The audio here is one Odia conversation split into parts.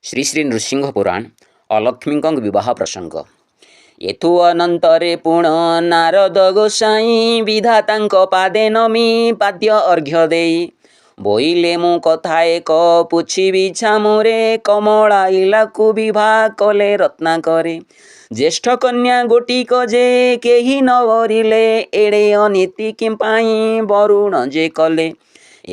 श्री श्री नृसिंह पुराण अलक्ष्मी विवाह प्रसंग। एथु अनंतरे पुण नारद गोसाई विधाता पादे नमी पाद्य अर्घ्य देई बोइले मु कथा एक पुछिबि छामुरे कमला इलाकु विवाह कले रत्नाकरे ज्येष्ठ कन्या गोटिक जे केही नवरिले एड़े अनीति किंपाई वरुण जे कले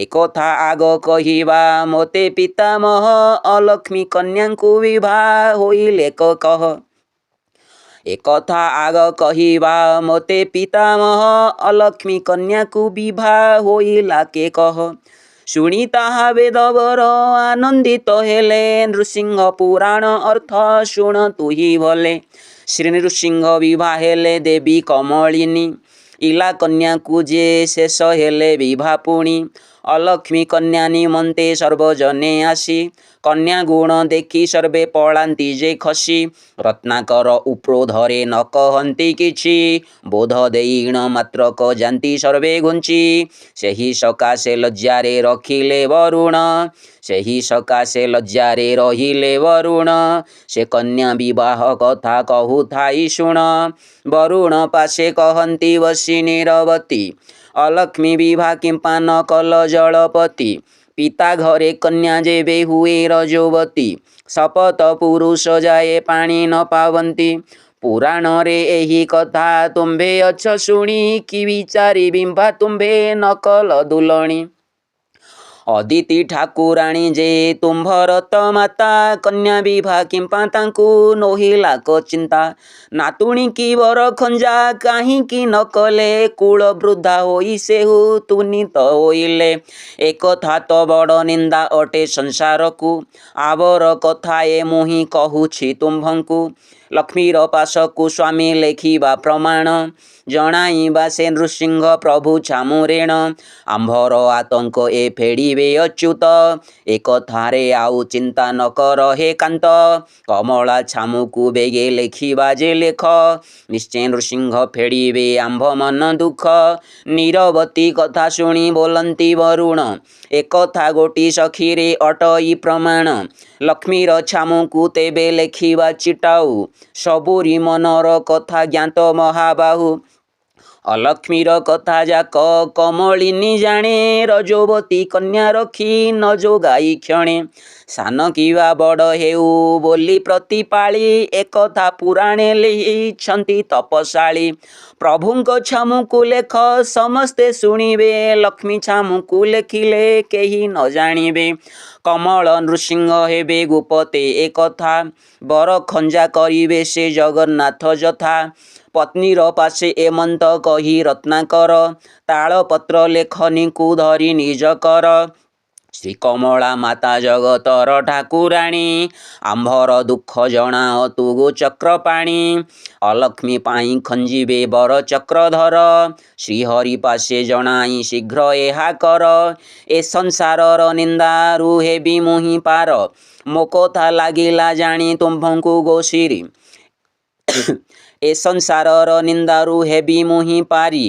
एकथा आग कहिबा मोते पितामह अलक्ष्मी कन्या को विवाह होइले कह एकथा आग कहिबा मोते पितामह अलक्ष्मी कन्या को विवाह होइला के कह शुणी ताहा वेदवर आनंदित हेले नृसिंह पुराण अर्थ शुण तुही भले श्री नृसिंह विवाह हेले देवी कमलिनी इला कन्या को जे शेष हेले विवाह पुणी अलक्ष्मी कन्या निमंते सर्वजने आसी कन्या गुण देखी सर्वे पलांती जे खसी रत्नाकर उपरोधरे न कहंती किछि बोध देईण मात्र क जानती सर्वे घुंची सेही सकाशे लज्जारे रखिले वरुण सेही सकाशे लज्जारे रहिले वरुण से कन्या विवाह कथा कहु थाई शुण वरुण पाशे कहंती वसी नीरवती अलक्ष्मी विवाह किंपा न कल जलपति पिता घरे कन्या जेबे हुए रजोवती शपथ पुरुष जाए पानी न पावंती पुराण रे एही कथा तुम्भे अछ शुणी कि विचारी बिंबा तुम्भे न कल दुलणी अदिति ठाकुराणी जे तुम्भरत माता कन्या विवाह किंपा तांकु नोहिला को चिंता नातुणी की वर खंजा कहीं न कले कूल वृद्धा होई सेहु तुनित होइले एक था तो बड़ निंदा अटे संसार को आवर कथा ए मुही कहूछि तुम्भंकु लक्ष्मीर पाश को स्वामी लेखिबा प्रमाण जणाइबा से नृसिंह प्रभु छामुरेण आंभर आतंक ए फेड़िबे अच्युत एक थारे आउ चिंता न कर हे कांत कमला छामु को बेगे लेखिबा जे लेख निश्चय नृसिंह फेड़िबे आंभ मन दुख नीरवती कथा शुणी बोलंती वरुण एक था गोटी सखीरे अटई प्रमाण लक्ष्मीर छामु को तेबे लेखिबा चिटाऊ सबुरी मनर कथा ज्ञात महाबाहु अलक्ष्मीर कथा जाक कमलिनी जाने रजोवती कन्या रखी न जोगाई क्षणे सान किवा बड़ हेउ बोली प्रतिपाली एकथा पुराणे लिहिछंती तपशाली प्रभुंक छामु को लेख समस्ते शुणिबे लक्ष्मी छामु को लेखिले केही न जानिबे कमल नृसिंह हेबे गोपते एकथा बर खंजा करिबे से जगन्नाथ जथा पत्नीर पाशे एमंत कही रत्नाकर तालपत्र लेखनी को धरी निज कर श्री कमला माता जगतर ठाकुराणी आंभर दुख जणाओ तु गो चक्रपाणी अलक्ष्मी पाई खंजिबे बर चक्रधर श्रीहरि पाशे जणाई शीघ्र एहा कर ए संसारर निंदा रुहेबी मुहि पार मो कथा लागिला जानी तुम्भंकु गोशिरी ए संसारर निंदारु हेबी मुहि पारी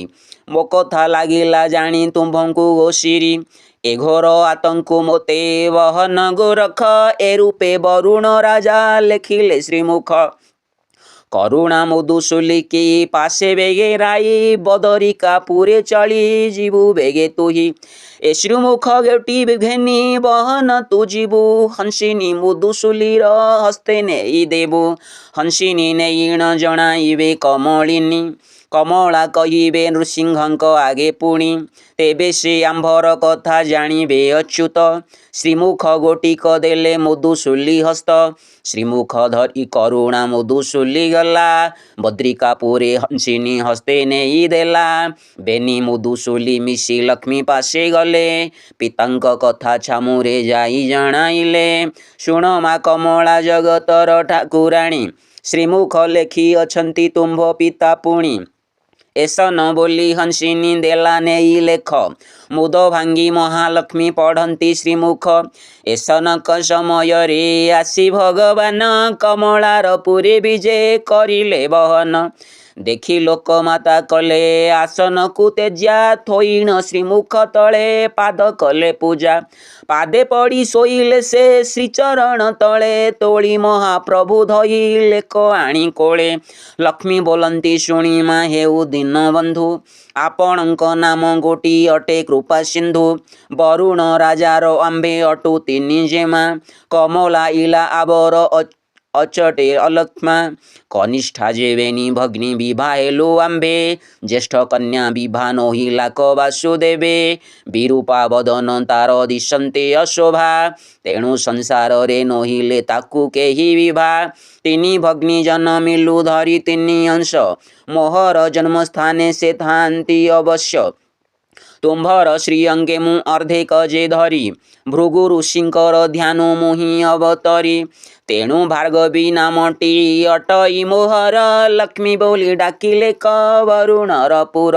मो कथा लागिला जानी तुम्भंकु गोशिरी ए घोर आतंक मोते वहन गोरख ए रूपे वरुण राजा लेखिले श्रीमुख करुणा मधुसूली की पासे बेगे राई बदरिका पूरे चली जीवु बेगे तुही ए श्रीमुख गेटी विघेनी बहन तु जीवु हंसिनी मधुसूलीर हस्ते नेई देबु हंसिनी नेईण जणाइबे कमलिनी कमला कहिबे नृसिंहଙ୍କ आगे पुणी तेबे से आंभर कथा जानिबे अच्युत श्रीमुख गोटिक देले मधुसूली हस्त श्रीमुख धरी करुणा मधुसूली गला बद्रिकापुरे हंसिनी हस्ते नेई देला बेनी मधुसूली मिशी लक्ष्मी पासे गले पितांक कथा छामुरे जाई जणाइले शुण मा कमला जगतर ठाकुराणी श्रीमुख लेखी अछंती तुम्भ पिता पुणी एस न बोली हंसिनी देला नेई लेख मुद भांगी महालक्ष्मी पढ़ंती श्रीमुख एसनक समय रे आसी भगवान कमलार पुरे विजे करिले बहन देखि लोकमाता कले आसनकु तेज्या थोइण श्रीमुख तले पाद कले पूजा पादे पड़ी शोइले से श्रीचरण तले तोली महाप्रभु धइले को आणी कोले लक्ष्मी बोलंती शुणी मा हेउ दीन बंधु आपणक नाम गोटी अटे कृपा सिंधु वरुण राजार आंबे अटु तिनि जेमा कमला इला आबर अचटे अलक्ष्मा कनिष्ठा जेवेनी भग्नि विभा हेलो आंबे ज्येष्ठ कन्या विभा नोहिला क वासुदेवे विरूपा बदन तार दिशन्ते अशोभा तेणु संसार रे नोहिले ताकु केही विभा तिनि भग्नि जन्मिलु धरी तिनि अंश मोहर जन्म स्थाने से थांती अवश्य तुम्भर श्री अंगे मु अर्धे कजे धरी भृगु ऋषिंकर ध्यान मुहि अवतरी तेणु भार्गवी नामटी अटई मोहर लक्ष्मी बोली डाकिले क वरुणर पुर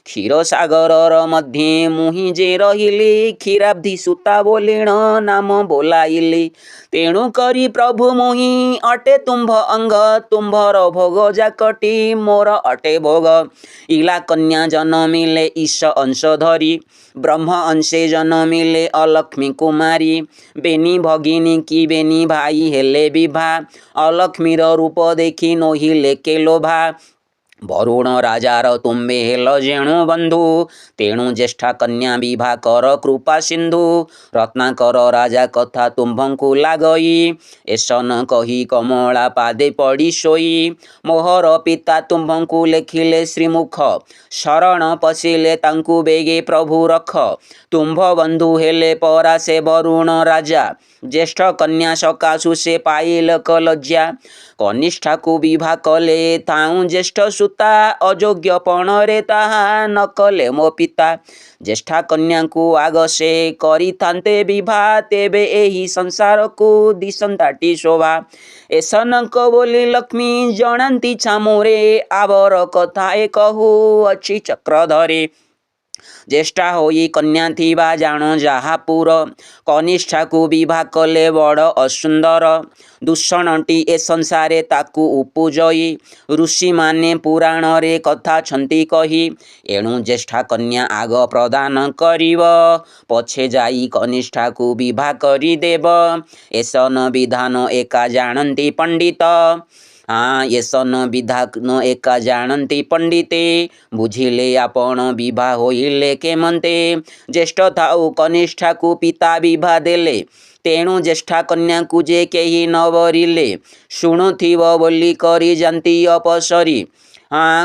क्षीरसागर मध्ये मुहि जे रहिली क्षीराब्धि सुता बोलिण नाम बोलाइली तेणु करी प्रभु मुहि अटे तुम्भ अंग तुम्भर भोग जाकटी मोर अटे भोग इला कन्या जन्मिले ईश अंश धरी ब्रह्म अंशे जन्मिले अलक्ष्मी कुमारी बेनी भगिनी की बेनी भाई हेले विभा अलक्ष्मीर रूप देखी नोहिले के लोभा वरुण राजार तुम्बे हेल जेणु बंधु तेणु ज्येष्ठा कन्या विभा कर कृपा सिंधु रत्नाकर राजा कथा तुम्भंकु लागई एसन कही कमला पादे पड़ी शोई मोहर पिता तुम्भंकु लेखिले श्रीमुख शरण पशिले तांकु बेगे प्रभु रख तुम्भ बंधु हेले परा से वरुण राजा ज्येष्ठ कन्या सकाशु से पाइल कलज्जा कनिष्ठा को विभा कले ताऊ ज्येष्ठ सुता अयोग्य पणरे ताहा न कले मो पिता ज्येष्ठा कन्या को आग से करी थांते विभा तेबे एही संसार को दिसंताटी शोभा एसनक बोली लक्ष्मी जनांती छामोरे आवर कथा ए कहू अच्छी चक्रधरे ज्येष्ठा होई कन्या थिबा जाण जाहापुर कनिष्ठा को विभा कले बड़ असुंदर दूषणटी ए संसारे ताकू उपजई ऋषि माने पुराण रे कथा छंती कही एणु ज्येष्ठा कन्या आग प्रदान करिव पछे जाई कनिष्ठा को विभा करी देव एसन विधान एका जानती पंडित येसन विधान एका जानती पंडिते बुझिले आपण विभा होइले केमंते ज्येष्ठ थाउ कनिष्ठा को पिता विभा देले तेणु ज्येष्ठा कन्या को जे केही न बरिले शुणुथिव बोली करी जानती अपसरी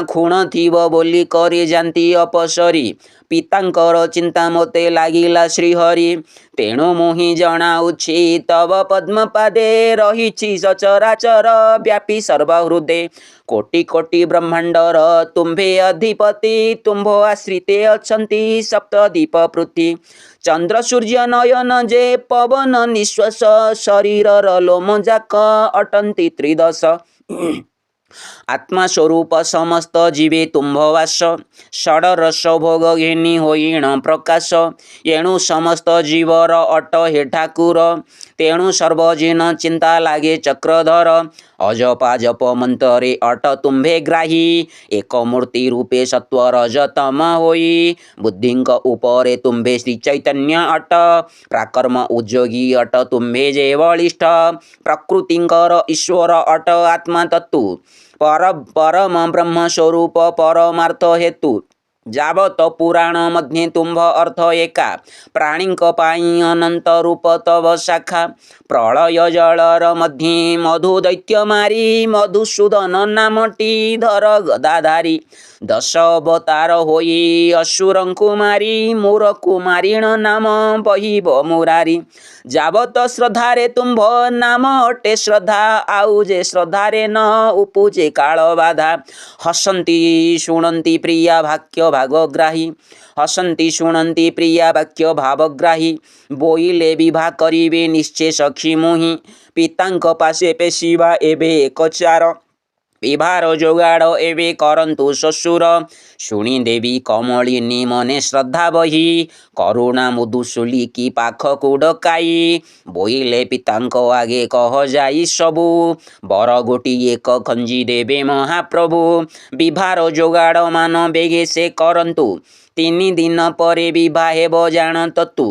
खुण थिव बोली करी जानती अपसरी पितांकर चिंता मते लागिला श्रीहरि तेणु मुहि जनाउछि तव पद्मपादे रहिछि सचराचर व्यापी सर्वहृदे कोटि कोटि ब्रह्मांडर तुम्भे अधिपति तुम्भ आश्रिते अछंती सप्तदीप पृथ्वी चंद्र सूर्य नयन जे पवन निश्वास शरीरर लोम जाक अटंती त्रिदश आत्मा स्वरूप समस्त जीवे तुम्भवास षडरस भोग घेनी होइण प्रकाश एणु समस्त जीवर अट हे ठाकुर तेणु सर्वजिन चिंता लागे चक्रधर अजपा जप मंत्रे अट तुम्भे ग्राही एक मूर्ति रूपे सत्व रजतम होई बुद्धिंक उपरे तुम्भे श्री चैतन्य अट प्राकर्म उद्योगी अट तुम्भे जे बलिष्ठ प्रकृतिंकर ईश्वर अट आत्मा तत्तु परम ब्रह्म स्वरूप परमार्थ हेतु जावत पुराण मध्ये तुम्भ अर्थ एका प्राणींक पाई अनंत रूप तव शाखा प्रलय जलर मध्ये मधु दैत्य मारी मधुसूदन नामटी धर गदाधारी दश अवतार होई असुर कुमारी मोर कुमारीण नाम बहिब मुरारी जावत श्रद्धारे तुम्भ नाम अटे श्रद्धा आउ जे श्रद्धारे न उपुजे काल बाधा हसंती शुणंती प्रिया भाग्य भागग्राही हसंती शुणंती प्रिया वाक्य भावग्राही बोइले विभा करिवे निश्चय सखी मुहि पितांक पासे पेशिवा एबे एक चार ବିଭାର ଯୋଗାଡ଼ ଏବେ କରନ୍ତୁ ଶ୍ୱଶୁର। ଶୁଣି ଦେବୀ କମଳିନୀ ମନେ ଶ୍ରଦ୍ଧା ବହି, କରୁଣା ମୁଦୁସୁଲି କି ପାଖକୁ ଡକାଇ, ବୋଇଲେ ପିତାଙ୍କ ଆଗେ କହ ଯାଇ ସବୁ, ବର ଗୋଟିଏ ଖଞ୍ଜି ଦେବେ ମହାପ୍ରଭୁ। ବିଭାର ଯୋଗାଡ଼ ମାନ ବେଗେ ସେ କରନ୍ତୁ, 3 ଦିନ ପରେ ବିଭା ହେବ ଜାଣତ ତୁ।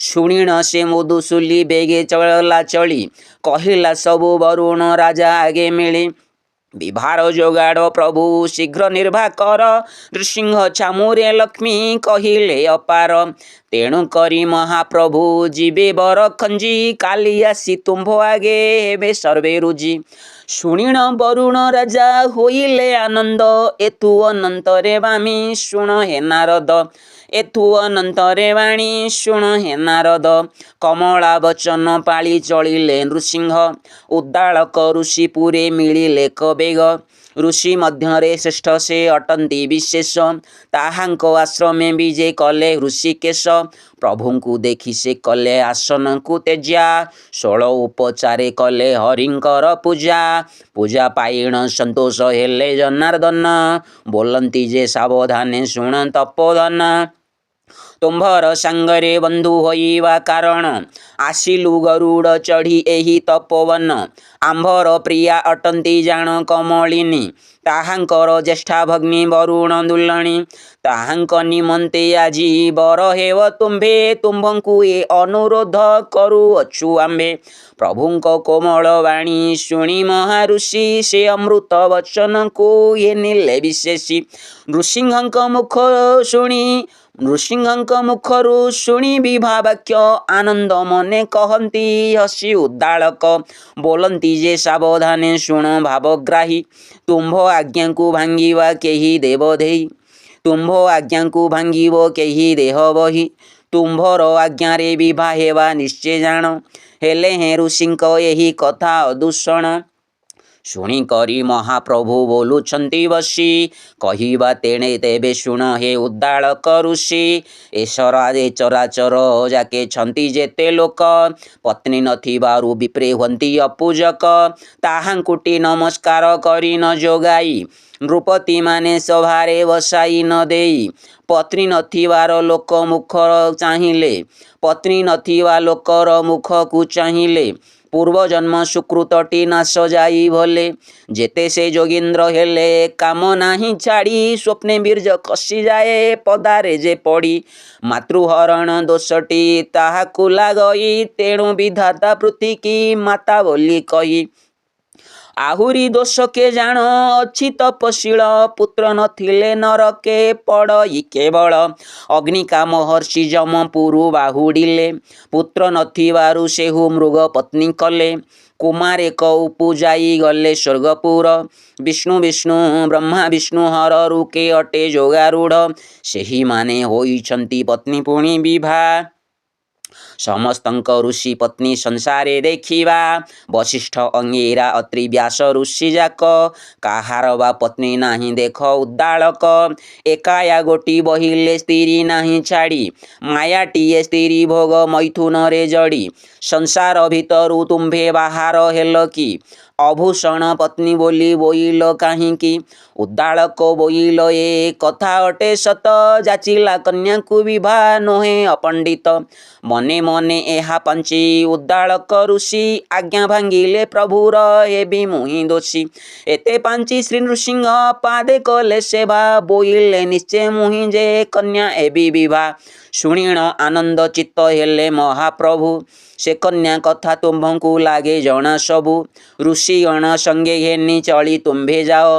ଶୁଣିଣ ସେ ମୁଦୁସୁଲି ବେଗେ ଚଳଲା ଚଳି, କହିଲା ସବୁ ବରୁଣ ରାଜା ଆଗେ ମିଳି। ବିଭାର ଯୋଗାଡ଼ ପ୍ରଭୁ ଶୀଘ୍ର ନିର୍ବାହ କର, ନୃସିଂହ ଛାମୁରେ ଲକ୍ଷ୍ମୀ କହିଲେ ଅପାର। ତେଣୁ କରି ମହାପ୍ରଭୁ ଯିବେ ବର ଖଞ୍ଜି, କାଲି ଆସି ତୁମ୍ଭ ଆଗେ ହେବେ ସର୍ବେ ରୁଜି। ଶୁଣିଣ ବରୁଣ ରାଜା ହୋଇଲେ ଆନନ୍ଦ, ଏଥୁ ଅନନ୍ତରେ ବାମୀ ଶୁଣ ହେ ନାରଦ। ଏଥୁ ଅନନ୍ତରେ ବାଣୀ ଶୁଣ ହେ ନାରଦ। କମଳା ବଚନ ପାଳି ଚଳିଲେ ନୃସିଂହ, ଉଦ୍ଦାଳକ ଋଷିପୁରେ ମିଳିଲେ କବେଗ। ଋଷି ମଧ୍ୟରେ ଶ୍ରେଷ୍ଠ ସେ ଅଟନ୍ତି ବିଶେଷ, ତାହାଙ୍କ ଆଶ୍ରମେ ବିଜେ କଲେ ଋଷିକେଶ। ପ୍ରଭୁଙ୍କୁ ଦେଖି ସେ କଲେ ଆସନକୁ ତେଜା, 16 ଉପଚାରେ କଲେ ହରିଙ୍କର ପୂଜା। ପୂଜା ପାଇଣ ସନ୍ତୋଷ ହେଲେ ଜନାର୍ଦ୍ଦନ, ବୋଲନ୍ତି ଯେ ସାବଧାନେ ଶୁଣ ତପୋଧନ। ତୁମ୍ଭର ସାଙ୍ଗରେ ବନ୍ଧୁ ହୋଇବା କାରଣ, ଆସିଲୁ ଗରୁଡ଼ ଚଢ଼ି ଏହି ତପୋବନ। ଆମ୍ଭର ପ୍ରିୟା ଅଟନ୍ତି ଜାଣ କମଳିନୀ, ତାହାଙ୍କର ଜ୍ୟେଷ୍ଠା ଭଗ୍ନୀ ବରୁଣ ଦୁଲଣୀ। ତାହାଙ୍କ ନିମନ୍ତେ ଆଜି ବର ହେବ ତୁମ୍ଭେ, ତୁମ୍ଭଙ୍କୁ ଏ ଅନୁରୋଧ କରୁଅଛୁ ଆମ୍ଭେ। ପ୍ରଭୁଙ୍କ କୋମଳ ବାଣୀ ଶୁଣି ମହାଋଷି, ସେ ଅମୃତ ବଚନକୁ ଘେନିଲେ ବିଶେଷୀ। ନୃସିଂହଙ୍କ ମୁଖରୁ ଶୁଣି ବିଭା ବାକ୍ୟ, ଆନନ୍ଦ ମନେ କହନ୍ତି ହସି ଉଦ୍ଦାଳକ। ବୋଲନ୍ତି ଯେ ସାବଧାନେ ଶୁଣ ଭାବଗ୍ରାହୀ, ତୁମ୍ଭ ଆଜ୍ଞାକୁ ଭାଙ୍ଗିବା କେହି ଦେବ ଦେଇ। ତୁମ୍ଭ ଆଜ୍ଞାକୁ ଭାଙ୍ଗିବ କେହି ଦେହ ବହି, ତୁମ୍ଭର ଆଜ୍ଞାରେ ବିଭା ହେବା ନିଶ୍ଚେ ଜାଣ। ହେଲେ ହେଁ ଋଷିଙ୍କ ଏହି କଥା ଅଦୂଷଣ, ଶୁଣିକରି ମହାପ୍ରଭୁ ବୋଲୁଛନ୍ତି ବସି, କହିବା ତେଣେ ତେବେ ଶୁଣ ହେ ଉଦ୍ଦାଳକ ଋଷି। ଏ ଚରାଚର ଯାକେଛନ୍ତି ଯେତେ ଲୋକ, ପତ୍ନୀ ନଥିବାରୁ ବିପ୍ରେ ହୁଅନ୍ତି ଅପୂଜକ। ତାହାଙ୍କୁଟି ନମସ୍କାର କରି ନ ଯୋଗାଇ, ନୃପତିମାନେ ସଭାରେ ବସାଇ ନ ଦେଇ। ପତ୍ନୀ ନଥିବାର ଲୋକ ମୁଖ ଚାହିଁଲେ, ପତ୍ନୀ ନଥିବା ଲୋକର ମୁଖକୁ ଚାହିଁଲେ, ପୂର୍ବଜନ୍ମ ସୁକୃତଟି ନାଶ ଯାଇ ଭଲେ। ଯେତେ ସେ ଯୋଗୀନ୍ଦ୍ର ହେଲେ କାମ ନାହିଁ ଛାଡ଼ି, ସ୍ୱପ୍ନେ ବୀର୍ଯ୍ୟ ଖସିଯାଏ ପଦାରେ ଯେ ପଡ଼ି। ମାତୃହରଣ ଦୋଷଟି ତାହାକୁ ଲାଗଇ, ତେଣୁ ବିଧାତା ପୃଥିକୀ ମାତା ବୋଲି କହି। ଆହୁରି ଦୋଷ କେ ଜାଣ ଅଛି ତପଶୀଳ, ପୁତ୍ର ନଥିଲେ ନରକେ ପଡ଼ଇ କେବଳ। ଅଗ୍ନିକା ମହର୍ଷି ଯମପୁରୁ ବାହୁଡ଼ିଲେ, ପୁତ୍ର ନଥିବାରୁ ସେହୁ ମୃଗ ପତ୍ନୀ କଲେ। କୁମାରେକ ଉପୁଜାଇ ଗଲେ ସ୍ୱର୍ଗପୁର, ବିଷ୍ଣୁ ବିଷ୍ଣୁ ବ୍ରହ୍ମା ବିଷ୍ଣୁ ହରରୁ କେ ଅଟେ ଯୋଗାରୂଢ଼। ସେହିମାନେ ହୋଇଛନ୍ତି ପତ୍ନୀ ପୁଣି ବିଭା। ସମସ୍ତଙ୍କ ଋଷି ପତ୍ନୀ ସଂସାରେ ଦେଖିବା, ବଶିଷ୍ଠ ଅଙ୍ଗିରା ଅତ୍ରି ବ୍ୟାସ ଋଷି ଯାକ। କାହାର ବା ପତ୍ନୀ ନାହିଁ ଦେଖ ଉଦ୍ଦାଳକ, ଏକାୟା ଗୋଟି ବହିଲେ ସ୍ତ୍ରୀ ନାହିଁ ଛାଡ଼ି। ମାୟାଟିଏ ସ୍ତ୍ରୀ ଭୋଗ ମୈଥୁନରେ ଜଡ଼ି, ସଂସାର ଭିତରୁ ତୁମ୍ଭେ ବାହାର ହେଲ କି। ଅଭୂଷଣ ପତ୍ନୀ ବୋଲି ବୋଇଲ କାହିଁକି, ଉଦ୍ଦାଳକ ବୋଇଲ ଏ କଥା ଅଟେ ସତ। ଯାଚିଲା କନ୍ୟାକୁ ବିଭା ନୁହେଁ ଅପଣ୍ଡିତ, ମନେ ମନେ ଏହା ପାଞ୍ଚି ଉଦ୍ଦାଳକ ଋଷି। ଆଜ୍ଞା ଭାଙ୍ଗିଲେ ପ୍ରଭୁର ହେବି ମୁହିଁ ଦୋଷୀ, ଏତେ ପାଞ୍ଚି ଶ୍ରୀ ନୃସିଂହ ପାଦେ କଲେ ସେବା। ବୋଇଲେ ନିଶ୍ଚେ ମୁହିଁ ଯେ କନ୍ୟା ହେବି ବିଭା। ଶୁଣିଣ ଆନନ୍ଦ ଚିତ୍ତ ହେଲେ ମହାପ୍ରଭୁ, ସେ କନ୍ୟା କଥା ତୁମ୍ଭଙ୍କୁ ଲାଗେ ଜଣା ସବୁ। ଋଷିଗଣ ସଙ୍ଗେ ଘେନି ଚଳି ତୁମ୍ଭେ ଯାଅ,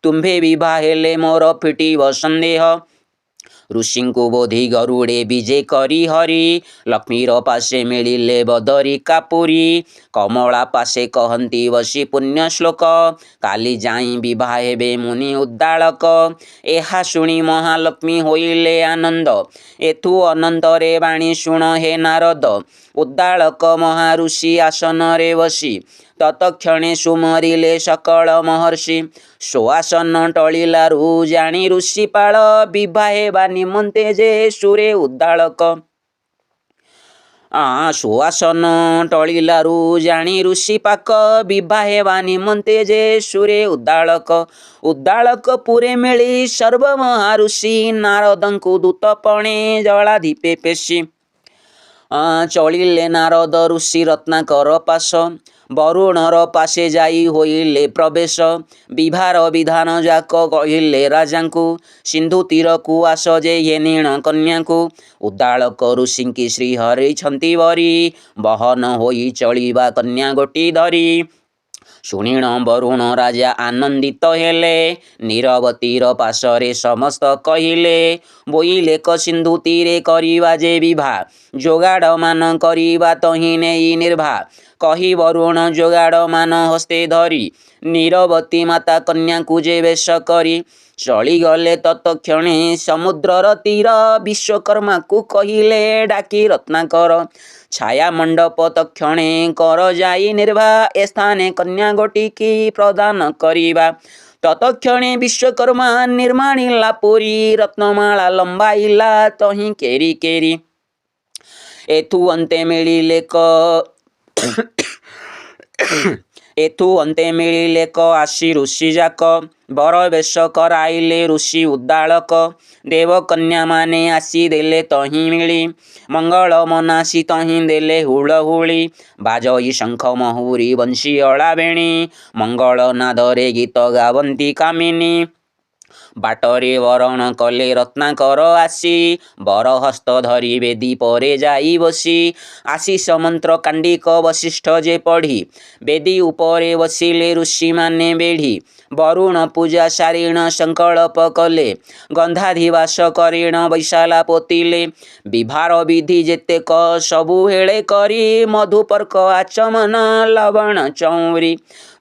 ତୁମ୍ଭେ ବିଭା ହେଲେ ମୋର ଫିଟିବ ସନ୍ଦେହ। ଋଷିଙ୍କୁ ବୋଧି ଗରୁଡ଼େ ବିଜେ କରି ହରି, ଲକ୍ଷ୍ମୀର ପାଶେ ମିଳିଲେ ବଦରିକା ପୁରୀ। କମଳା ପାଶେ କହନ୍ତି ବସି ପୁଣ୍ୟ ଶ୍ଲୋକ, କାଲି ଯାଇ ବିଭା ହେବେ ମୁନି ଉଦ୍ଦାଳକ। ଏହା ଶୁଣି ମହାଲକ୍ଷ୍ମୀ ହୋଇଲେ ଆନନ୍ଦ, ଏଥୁ ଅନନ୍ତରେ ବାଣୀ ଶୁଣ ହେ ନାରଦ। ଉଦ୍ଦାଳକ ମହାଋଷି ଆସନରେ ବସି, ତତକ୍ଷଣେ ସୁମରିଲେ ସକଳ ମହର୍ଷି। ସୁଆସନ ଟଳିଲାରୁ ଜାଣି ଋଷିପାଳ, ବିଭା ହେବା ନିମନ୍ତେ ଯେ ସୁରେ ଉଦ୍ଦାଳକ। ସୁହାସନ ଟଳିଲାରୁ ଜାଣି ଋଷି ପାକ ବିଭା ହେବା ନିମନ୍ତେ ଯେ ସୁରେ ଉଦ୍ଦାଳକ ପୁରେ ମିଳି ସର୍ବମହା ଋଷି ନାରଦଙ୍କୁ ଦୂତପଣେ ଜଳାଧିପେ ପେଶି ଚଳିଲେ ନାରଦ ଋଷି ରତ୍ନାକର ପାଶ ବରୁଣର ପାଶେ ଯାଇ ହୋଇଲେ ପ୍ରବେଶ ବିଭାର ବିଧାନ ଯାକ କହିଲେ ରାଜାଙ୍କୁ ସିନ୍ଧୁ ତୀରକୁ ଆସ ଯେ ହେ ନୀଣ କନ୍ୟାକୁ ଉଦ୍ଦାଳକ ଋଷିଙ୍କି ଶ୍ରୀ ହରିଛନ୍ତି ବରି ବହନ ହୋଇ ଚଳିବା କନ୍ୟା ଗୋଟି ଧରି ଶୁଣିଣ ବରୁଣ ରାଜା ଆନନ୍ଦିତ ହେଲେ ନୀରବତୀର ପାଶରେ ସମସ୍ତ କହିଲେ ବୋଇଲେ କ ସିନ୍ଧୁ ତୀରେ କରିବା ଯେ ବିଭା ଯୋଗାଡ଼ ମାନ କରିବା ତହିଁ ନେଇ ନିର୍ଭା କହି ବରୁଣ ଯୋଗାଡ଼ ମାନ ହସ୍ତେ ଧରି ନୀରବତୀ ମାତା କନ୍ୟାକୁ ଯେ ବେଶ କରି ଚଳିଗଲେ ତତକ୍ଷଣେ ସମୁଦ୍ରର ତୀର ବିଶ୍ୱକର୍ମାକୁ କହିଲେ ଡାକି ରତ୍ନାକର ଛାୟା ମଣ୍ଡପ ତକ୍ଷଣେ କର ଯାଇ ନିର୍ଭା ଏ ସ୍ଥାନେ କନ୍ୟା ଗୋଟିକି ପ୍ରଦାନ କରିବା ତତକ୍ଷଣେ ବିଶ୍ୱକର୍ମା ନିର୍ମାଣିଲା ପୁରୀ ରତ୍ନମାଳା ଲମ୍ବାଇଲା ତହିଁ କେରି କେରି ଏଥୁ ଅନ୍ତେ ମିଳିଲେ କ ଆସି ଋଷି ଯାକ ବର ବେଶ କରାଇଲେ ଋଷି ଉଦ୍ଦାଳକ ଦେବ କନ୍ୟାମାନେ ଆସି ଦେଲେ ତହିଁ ମିଳି ମଙ୍ଗଳ ମନାସି ତହିଁ ଦେଲେ ହୁଳହୁଳି ବାଜଇ ଶଙ୍ଖ ମହୁରୀ ବଂଶୀ ଅଳାବେଣୀ ମଙ୍ଗଳ ନାଦରେ ଗୀତ ଗାବନ୍ତି କାମିନୀ ବାଟରେ ବରଣ କଲେ ରତ୍ନାକର ଆସି ବର ହସ୍ତ ଧରି ବେଦୀ ପରେ ଯାଇ ବସି ଆଶିଷ ମନ୍ତ୍ର କାଣ୍ଡିକ ବଶିଷ୍ଠ ଯେ ପଢ଼ି ବେଦୀ ଉପରେ ବସିଲେ ଋଷିମାନେ ବେଢ଼ି ବରୁଣ ପୂଜା ସାରିଣ ସଂକଳ୍ପ କଲେ ଗନ୍ଧାଧିବାସ କରିଣ ବୈଶାଲା ପୋତିଲେ ବିଭାର ବିଧି ଯେତେକ ସବୁ ହେଳେ କରି ମଧୁପର୍କ ଆଚମନ ଲବଣ ଚଉରି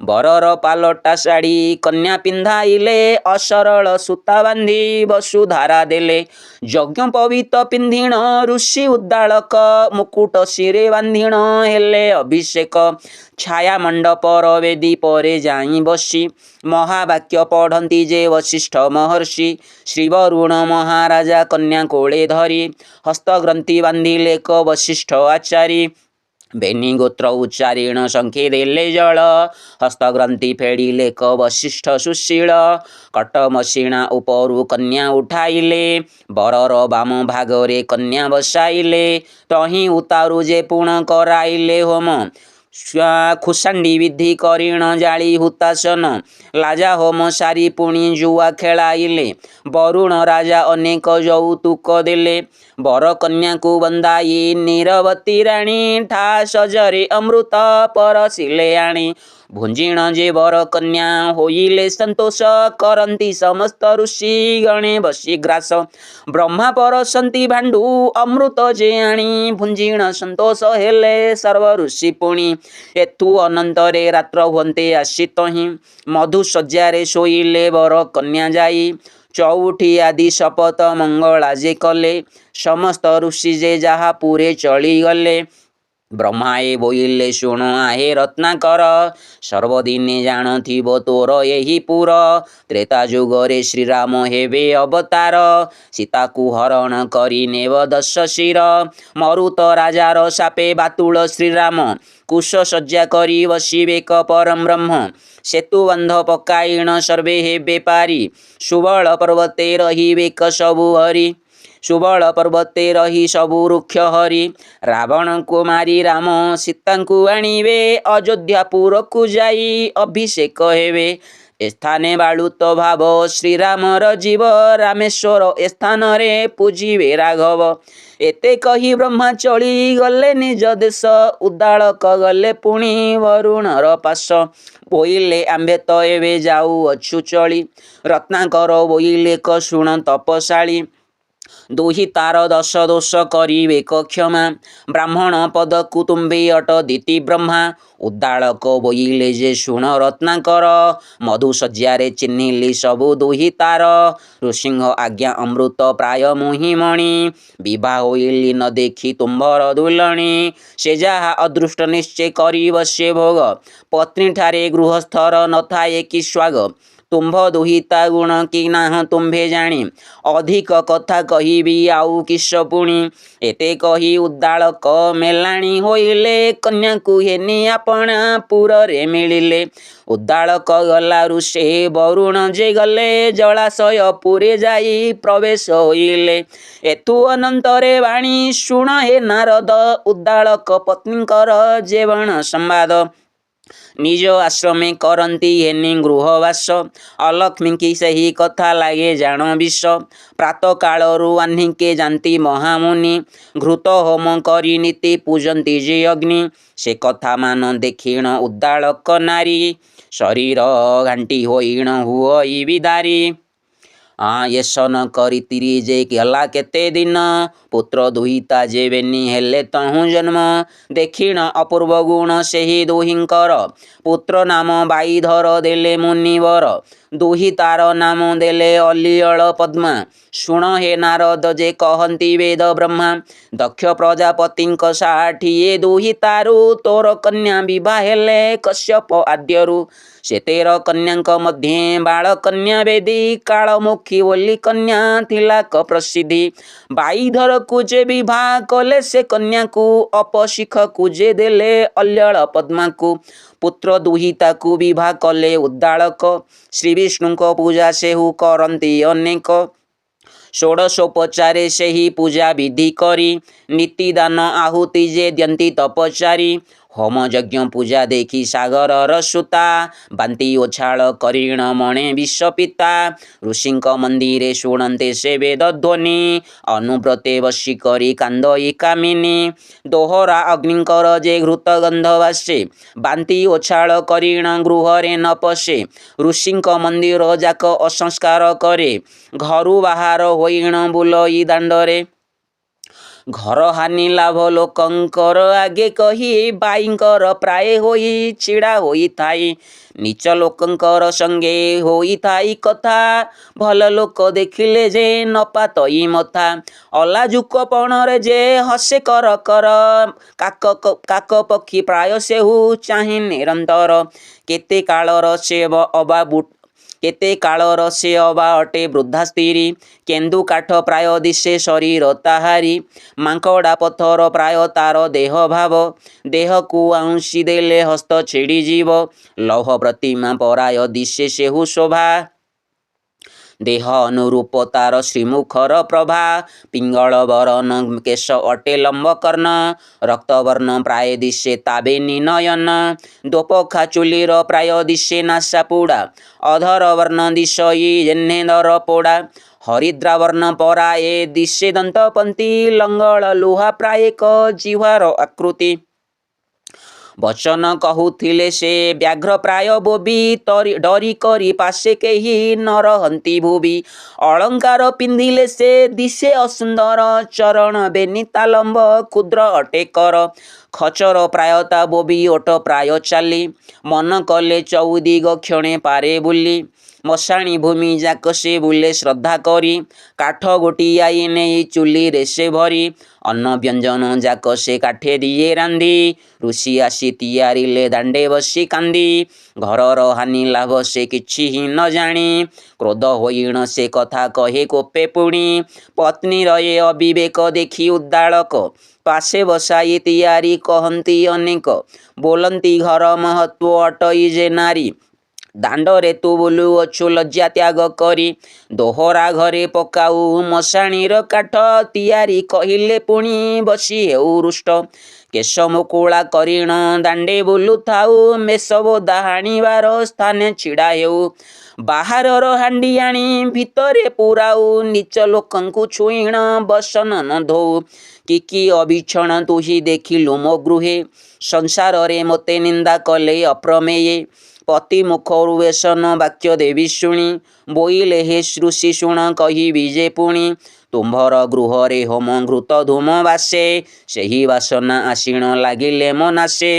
ବରର ପାଲଟା ଶାଢ଼ୀ କନ୍ୟା ପିନ୍ଧାଇଲେ ଅସରଳ ସୂତା ବାନ୍ଧି ବସୁଧାରା ଦେଲେ ଯଜ୍ଞ ପବିତ ପିନ୍ଧିଣ ଋଷି ଉଦ୍ଦାଳକ ମୁକୁଟ ଶିରେ ବାନ୍ଧିଣ ହେଲେ ଅଭିଷେକ ଛାୟା ମଣ୍ଡପର ବେଦୀ ପରେ ଯାଇ ବସି ମହାବାକ୍ୟ ପଢ଼ନ୍ତି ଯେ ବଶିଷ୍ଠ ମହର୍ଷି ଶ୍ରୀ ବରୁଣ ମହାରାଜା କନ୍ୟା କୋଳେ ଧରି ହସ୍ତଗ୍ରନ୍ଥି ବାନ୍ଧିଲେ କ ବଶିଷ୍ଠ ଆଚାରୀ ବେନି ଗୋତ୍ର ଉଚ୍ଚାରିଣ ଶଙ୍ଖି ଦେଲେ ଜଳ ହସ୍ତଗ୍ରନ୍ଥି ଫେଡ଼ିଲେ କ ବଶିଷ୍ଠ ସୁଶୀଳ କଟମସିଣା ଉପରୁ କନ୍ୟା ଉଠାଇଲେ ବରର ବାମ ଭାଗରେ କନ୍ୟା ବସାଇଲେ ତହିଁ ଉତାରୁ ଯେ ପୁଣ କରାଇଲେ ହୋମ ଖୁସାଣ୍ଡି ବିଧି କରିଣ ଜାଳି ହୁତାସନ ଲାଜା ହୋମ ସାରି ପୁଣି ଜୁଆ ଖେଳାଇଲେ ବରୁଣ ରାଜା ଅନେକ ଯୌତୁକ ଦେଲେ ବର କନ୍ୟାକୁ ବନ୍ଦାଇ ନୀରବତୀ ରାଣୀ ଠା ସଜରେ ଅମୃତ ପରସିଲେ ଆଣି ଭୁଞ୍ଜିଣ ଯେ ବର କନ୍ୟା ହୋଇଲେ ସନ୍ତୋଷ କରନ୍ତି ସମସ୍ତ ଋଷି ଗଣେ ବସି ଗ୍ରାସ ବ୍ରହ୍ମା ପରସନ୍ତି ଭାଣ୍ଡୁ ଅମୃତ ଯେ ଆଣି ଭୁଞ୍ଜିଣ ସନ୍ତୋଷ ହେଲେ ସର୍ବ ଋଷି ପୁଣି ଏଥୁ ଅନନ୍ତରେ ରାତ୍ର ହୁଅନ୍ତେ ଆସି ତହିଁ ମଧୁ ଶଯ୍ୟାରେ ଶୋଇଲେ ବର କନ୍ୟା ଯାଇ ଚଉଠି ଆଦି ଶପଥ ମଙ୍ଗଳା ଯେ କଲେ ସମସ୍ତ ଋଷି ଯେ ଯାହା ପୁରେ ଚଳିଗଲେ ବ୍ରହ୍ମାଏ ବୋଇଲେ ଶୁଣ ଆହେ ରତ୍ନାକର ସର୍ବଦିନେ ଜାଣଥିବ ତୋର ଏହି ପୁର ତ୍ରେତା ଯୁଗରେ ଶ୍ରୀରାମ ହେବେ ଅବତାର ସୀତାକୁ ହରଣ କରି ନେବ ଦଶ ଶିର ମରୁତ ରାଜାର ସାପେ ବାତୁଳ ଶ୍ରୀରାମ କୁଶ ଶଯ୍ୟା କରି ବସିବେ କ ପରମ ବ୍ରହ୍ମ ସେତୁ ବନ୍ଧ ପକାଇଣ ସର୍ବେ ହେବେ ପାରି ସୁବଳ ପର୍ବତେ ରହିବେ କ ସବୁ ହରି ସୁବଳ ପର୍ବତେ ରହି ସବୁ ରୁକ୍ଷ ହରି ରାବଣଙ୍କୁ ମାରି ରାମ ସୀତାଙ୍କୁ ଆଣିବେ ଅଯୋଧ୍ୟାପୁରକୁ ଯାଇ ଅଭିଷେକ ହେବେ ଏସ୍ଥାନେ ବାଳୁତ ଭାବ ଶ୍ରୀରାମର ଜୀବ ରାମେଶ୍ୱର ଏସ୍ଥାନରେ ପୂଜିବେ ରାଘବ ଏତେ କହି ବ୍ରହ୍ମା ଚଳି ଗଲେ ନିଜ ଦେଶ ଉଦ୍ଦାଳକ ଗଲେ ପୁଣି ବରୁଣର ପାଶ ବୋଇଲେ ଆମ୍ଭେ ତ ଏବେ ଯାଉଅଛୁ ଚଳି ରତ୍ନାକର ବୋଇଲେ କ ଶୁଣ ତପଶାଳୀ ଦୁହି ତାର ଦଶ ଦୋଷ କରିବେ କ କ୍ଷମା ବ୍ରାହ୍ମଣ ପଦକୁ ତୁମ୍ଭେ ଅଟ ଦିତି ବ୍ରହ୍ମା ଉଦ୍ଦାଳକ ବୋଇଲେ ଯେ ଶୁଣ ରତ୍ନାକର ମଧୁ ଶଯ୍ୟାରେ ଚିହ୍ନିଲି ସବୁ ଦୁହି ତାର ଋଷିଙ୍କ ଆଜ୍ଞା ଅମୃତ ପ୍ରାୟ ମୁହିଁମଣି ବିଭା ହୋଇଲି ନ ଦେଖି ତୁମ୍ଭର ଦୁଲଣୀ ସେ ଯାହା ଅଦୃଷ୍ଟ ନିଶ୍ଚୟ କରିବ ସେ ଭୋଗ ପତ୍ନୀଠାରେ ଗୃହସ୍ଥର ନଥାଏ କି ସ୍ୱାଗ ତୁମ୍ଭ ଦୁହିତା ଗୁଣ କି ନାହ ତୁମ୍ଭେ ଜାଣି ଅଧିକ କଥା କହିବି ଆଉ କିସ ପୁଣି। ଏତେ କହି ଉଦ୍ଦାଳକ ମେଲାଣି ହୋଇଲେ କନ୍ୟାକୁ ହେନି ଆପଣା ପୁରରେ ମିଳିଲେ। ଉଦ୍ଦାଳକ ଗଲାରୁ ସେ ବରୁଣ ଯେ ଗଲେ ଜଳାଶୟ ପୁରେ ଯାଇ ପ୍ରବେଶ ହୋଇଲେ। ଏଥୁ ଅନନ୍ତରେ ବାଣୀ ଶୁଣ ହେ ନାରଦ ଉଦ୍ଦାଳକ ପତ୍ନୀଙ୍କର ଜୀବନ ସମ୍ବାଦ। ନିଜ ଆଶ୍ରମେ କରନ୍ତି ହେନି ଗୃହବାସ ଅଲକ୍ଷ୍ମୀଙ୍କି ସେହି କଥା ଲାଗେ ଜାଣ ବିଷ। ପ୍ରାତଃ କାଳରୁ ଆହ୍ନିକେ ଯାନ୍ତି ମହାମୁନି ଘୃତ ହୋମ କରି ନୀତି ପୂଜନ୍ତି ଯେ ଅଗ୍ନି। ସେ କଥା ମାନ ଦେଖିଣ ଉଦ୍ଦାଳକ ନାରୀ ଶରୀର ଘାଣ୍ଟି ହୋଇଣ ହୁଅଇ ବିଦାରୀ। ଏସନ କରିତିରି ଯେ ଗଲା କେତେ ଦିନ ପୁତ୍ର ଦୁହିତା ଯେବେନି ହେଲେ ତହୁଁ ଜନ୍ମ। ଦେଖିଣ ଅପୂର୍ବ ଗୁଣ ସେହି ଦୁହିଁଙ୍କର ପୁତ୍ର ନାମ ବାଇଧର ଦେଲେ ମୁନିବର ଦୁହିତାର ନାମ ଦେଲେ ଅଲିଅଳ ପଦ୍ମା। ଶୁଣ ହେ ନାରଦ ଯେ କହନ୍ତି ବେଦ ବ୍ରହ୍ମା ଦକ୍ଷ ପ୍ରଜାପତିଙ୍କ ଷାଠିଏ ଦୁହିତାରୁ ତୋର କନ୍ୟା ବିଭା ହେଲେ କଶ୍ୟପ ଆଦ୍ୟରୁ। ସେ ତେର କନ୍ୟାଙ୍କ ମଧ୍ୟେ ବାଳକନ୍ୟା ବେଦୀ କାଳମୁଖୀ ବୋଲି କନ୍ୟା ଥିଲା ପ୍ରସିଦ୍ଧି। ବାଇଧରକୁ ଯେ ବିଭା କଲେ ସେ କନ୍ୟାକୁ ଅପଶିଖକୁ ଯେ ଦେଲେ ଅଲ୍ୟଳ ପଦ୍ମାକୁ। ପୁତ୍ର ଦୁହିତାକୁ ବିଭା କଲେ ଉଦ୍ଦାଳକ ଶ୍ରୀବିଷ୍ଣୁଙ୍କ ପୂଜା ସେହୁ କରନ୍ତି ଅନେକ। ଷୋଡ଼ଶୋପଚାରେ ସେହି ପୂଜା ବିଧି କରି ନୀତିଦାନ ଆହୁତି ଯେ ଦିଅନ୍ତି ତପଚାରୀ। ହୋମ ଯଜ୍ଞ ପୂଜା ଦେଖି ସାଗରର ସୁତା ବାନ୍ତି ଓଛାଳ କରିଣ ମଣେ ବିଷ ପିତା। ଋଷିଙ୍କ ମନ୍ଦିରେ ଶୁଣନ୍ତେ ସେ ବେଦ ଧ୍ୱନି ଅନୁବ୍ରତେ ବସି କରି କାନ୍ଦଇ କାମିନୀ। ଦୋହରା ଅଗ୍ନିଙ୍କର ଯେ ଘୃତ ଗନ୍ଧ ବାସେ ବାନ୍ତି ଓଛାଳ କରିଣ ଗୃହରେ ନ ପଶେ। ଋଷିଙ୍କ ମନ୍ଦିର ଯାକ ଅସଂସ୍କାର କରେ ଘରୁ ବାହାର ହୋଇଣ ବୁଲଇ ଦାଣ୍ଡରେ। ଘର ହାନି ଲାଭ ଲୋକଙ୍କର ଆଗେ କହି ବାଇଙ୍କର ପ୍ରାୟ ହୋଇ ଛିଡ଼ା ହୋଇଥାଇ। ନୀଚ ଲୋକଙ୍କର ସଙ୍ଗେ ହୋଇଥାଇ କଥା ଭଲ ଲୋକ ଦେଖିଲେ ଯେ ନପାତଇ ମଥା। ଅଲାଜୁକପଣରେ ଯେ ହସେ କର କର କାକ ପକ୍ଷୀ ପ୍ରାୟ ସେହୁ ଚାହେଁ ନିରନ୍ତର। କେତେ କାଳର ସେ ଅବା ଅଟେ ବୃଦ୍ଧା ସ୍ତ୍ରୀ କେନ୍ଦୁ କାଠ ପ୍ରାୟ ଦିଶେ ଶରୀର ତାହାରି। ମାଙ୍କଡ଼ା ପଥର ପ୍ରାୟ ତାର ଦେହ ଭାବ ଦେହକୁ ଆଉଁସି ଦେଲେ ହସ୍ତ ଛିଡ଼ିଯିବ। ଲୌହ ପ୍ରତିମା ପରାୟ ଦିଶେ ସେହୁ ଶୋଭା ଦେହ ଅନୁରୂପ ତାର ଶ୍ରୀମୁଖର ପ୍ରଭା। ପିଙ୍ଗଳ ବରନ କେଶ ଅଟେ ଲମ୍ବ କର୍ଣ୍ଣ ରକ୍ତବର୍ଣ୍ଣ ପ୍ରାୟ ଦିଶେ ତାବେନି ନୟନ। ଦୋପଖା ଚୁଲିର ପ୍ରାୟ ଦିଶେ ନାସା ପୁଡ଼ା ଅଧର ବର୍ଣ୍ଣ ଦିଶଇ ଜେହ୍ନେ ଦର ପୋଡ଼ା। ହରିଦ୍ରାବର୍ଣ୍ଣ ପରାଏ ଦିଶେ ଦନ୍ତପନ୍ତି ଲଙ୍ଗଳ ଲୁହା ପ୍ରାୟେକ ଜିହ୍ୱାର ଆକୃତି। ବଚନ କହୁଥିଲେ ସେ ବ୍ୟାଘ୍ର ପ୍ରାୟ ବୋବି ଡରି କରି ପାଶେ କେହି ନ ରହନ୍ତି ଭୁବି। ଅଳଙ୍କାର ପିନ୍ଧିଲେ ସେ ଦିଶେ ଅସୁନ୍ଦର ଚରଣ ବେନିତା ଲମ୍ବ କ୍ଷୁଦ୍ର ଅଟେ କର। ଖଚର ପ୍ରାୟ ତା ବୋବି ଓଟ ପ୍ରାୟ ଚାଲି ମନ କଲେ ଚଉଦିଗ କ୍ଷଣେ ପାରେ ବୁଲି। ମଶାଣି ଭୂମି ଯାକ ସେ ବୁଲେ ଶ୍ରଦ୍ଧା କରି କାଠ ଗୋଟିଆଇ ନେଇ ଚୁଲିରେ ସେ ଭରି। ଅନ୍ନ ବ୍ୟଞ୍ଜନ ଯାକ ସେ କାଠେ ଦିଏ ରାନ୍ଧି ଋଷି ଆସି ତିଆରିଲେ ଦାଣ୍ଡେ ବସି କାନ୍ଦି। ଘରର ହାନି ଲାଭ ସେ କିଛି ହିଁ ନ ଜାଣି କ୍ରୋଧ ହୋଇଣ ସେ କଥା କହେ କୋପେ ପୁଣି। ପତ୍ନୀର ଏ ଅବିବେକ ଦେଖି ଉଦ୍ଦାଳକ ପାଶେ ବସାଇ ତିଆରି କହନ୍ତି ଅନେକ ବୋଲନ୍ତି ଘର ମହତ୍ୱ ଅଟଇ ଯେ ନାରୀ। ଦାଣ୍ଡରେ ତୁ ବୁଲୁଅଛୁ ଲଜ୍ଜା ତ୍ୟାଗ କରି ଦୋହରା ଘରେ ପକାଉ ମଶାଣିର କାଠ। ତିଆରି କହିଲେ ପୁଣି ବସି ହେଉ ରୁଷ୍ଟ କେଶ ମୁକୁଳା କରିଣ ଦାଣ୍ଡେ ବୁଲୁଥାଉ ମେଷବୋଦା ହାଣିବାର ସ୍ଥାନେ ଛିଡ଼ା ହେଉ। ବାହାରର ହାଣ୍ଡି ଆଣି ଭିତରେ ପୁରାଉ ନୀଚ ଲୋକଙ୍କୁ ଛୁଇଣ ବସନ ନ ଧୋଉ। କି ଅଭିକ୍ଷଣ ତୁହି ଦେଖିଲୁ ମୋ ଗୃହେ ସଂସାରରେ ମୋତେ ନିନ୍ଦା କଲେ ଅପ୍ରମେୟେ। ପତି ମୁଖରୁ ଏସନ ବାକ୍ୟ ଦେବି ଶୁଣି ବୋଇଲେ ହେ ଋଷି ଶୁଣ କହିବି ଯେ ପୁଣି। ତୁମ୍ଭର ଗୃହରେ ହୋମ ଘୃତ ଧୂମ ବାସେ ସେହି ବାସନା ଆସିଣ ଲାଗିଲେ ମୋ ନାଶେ।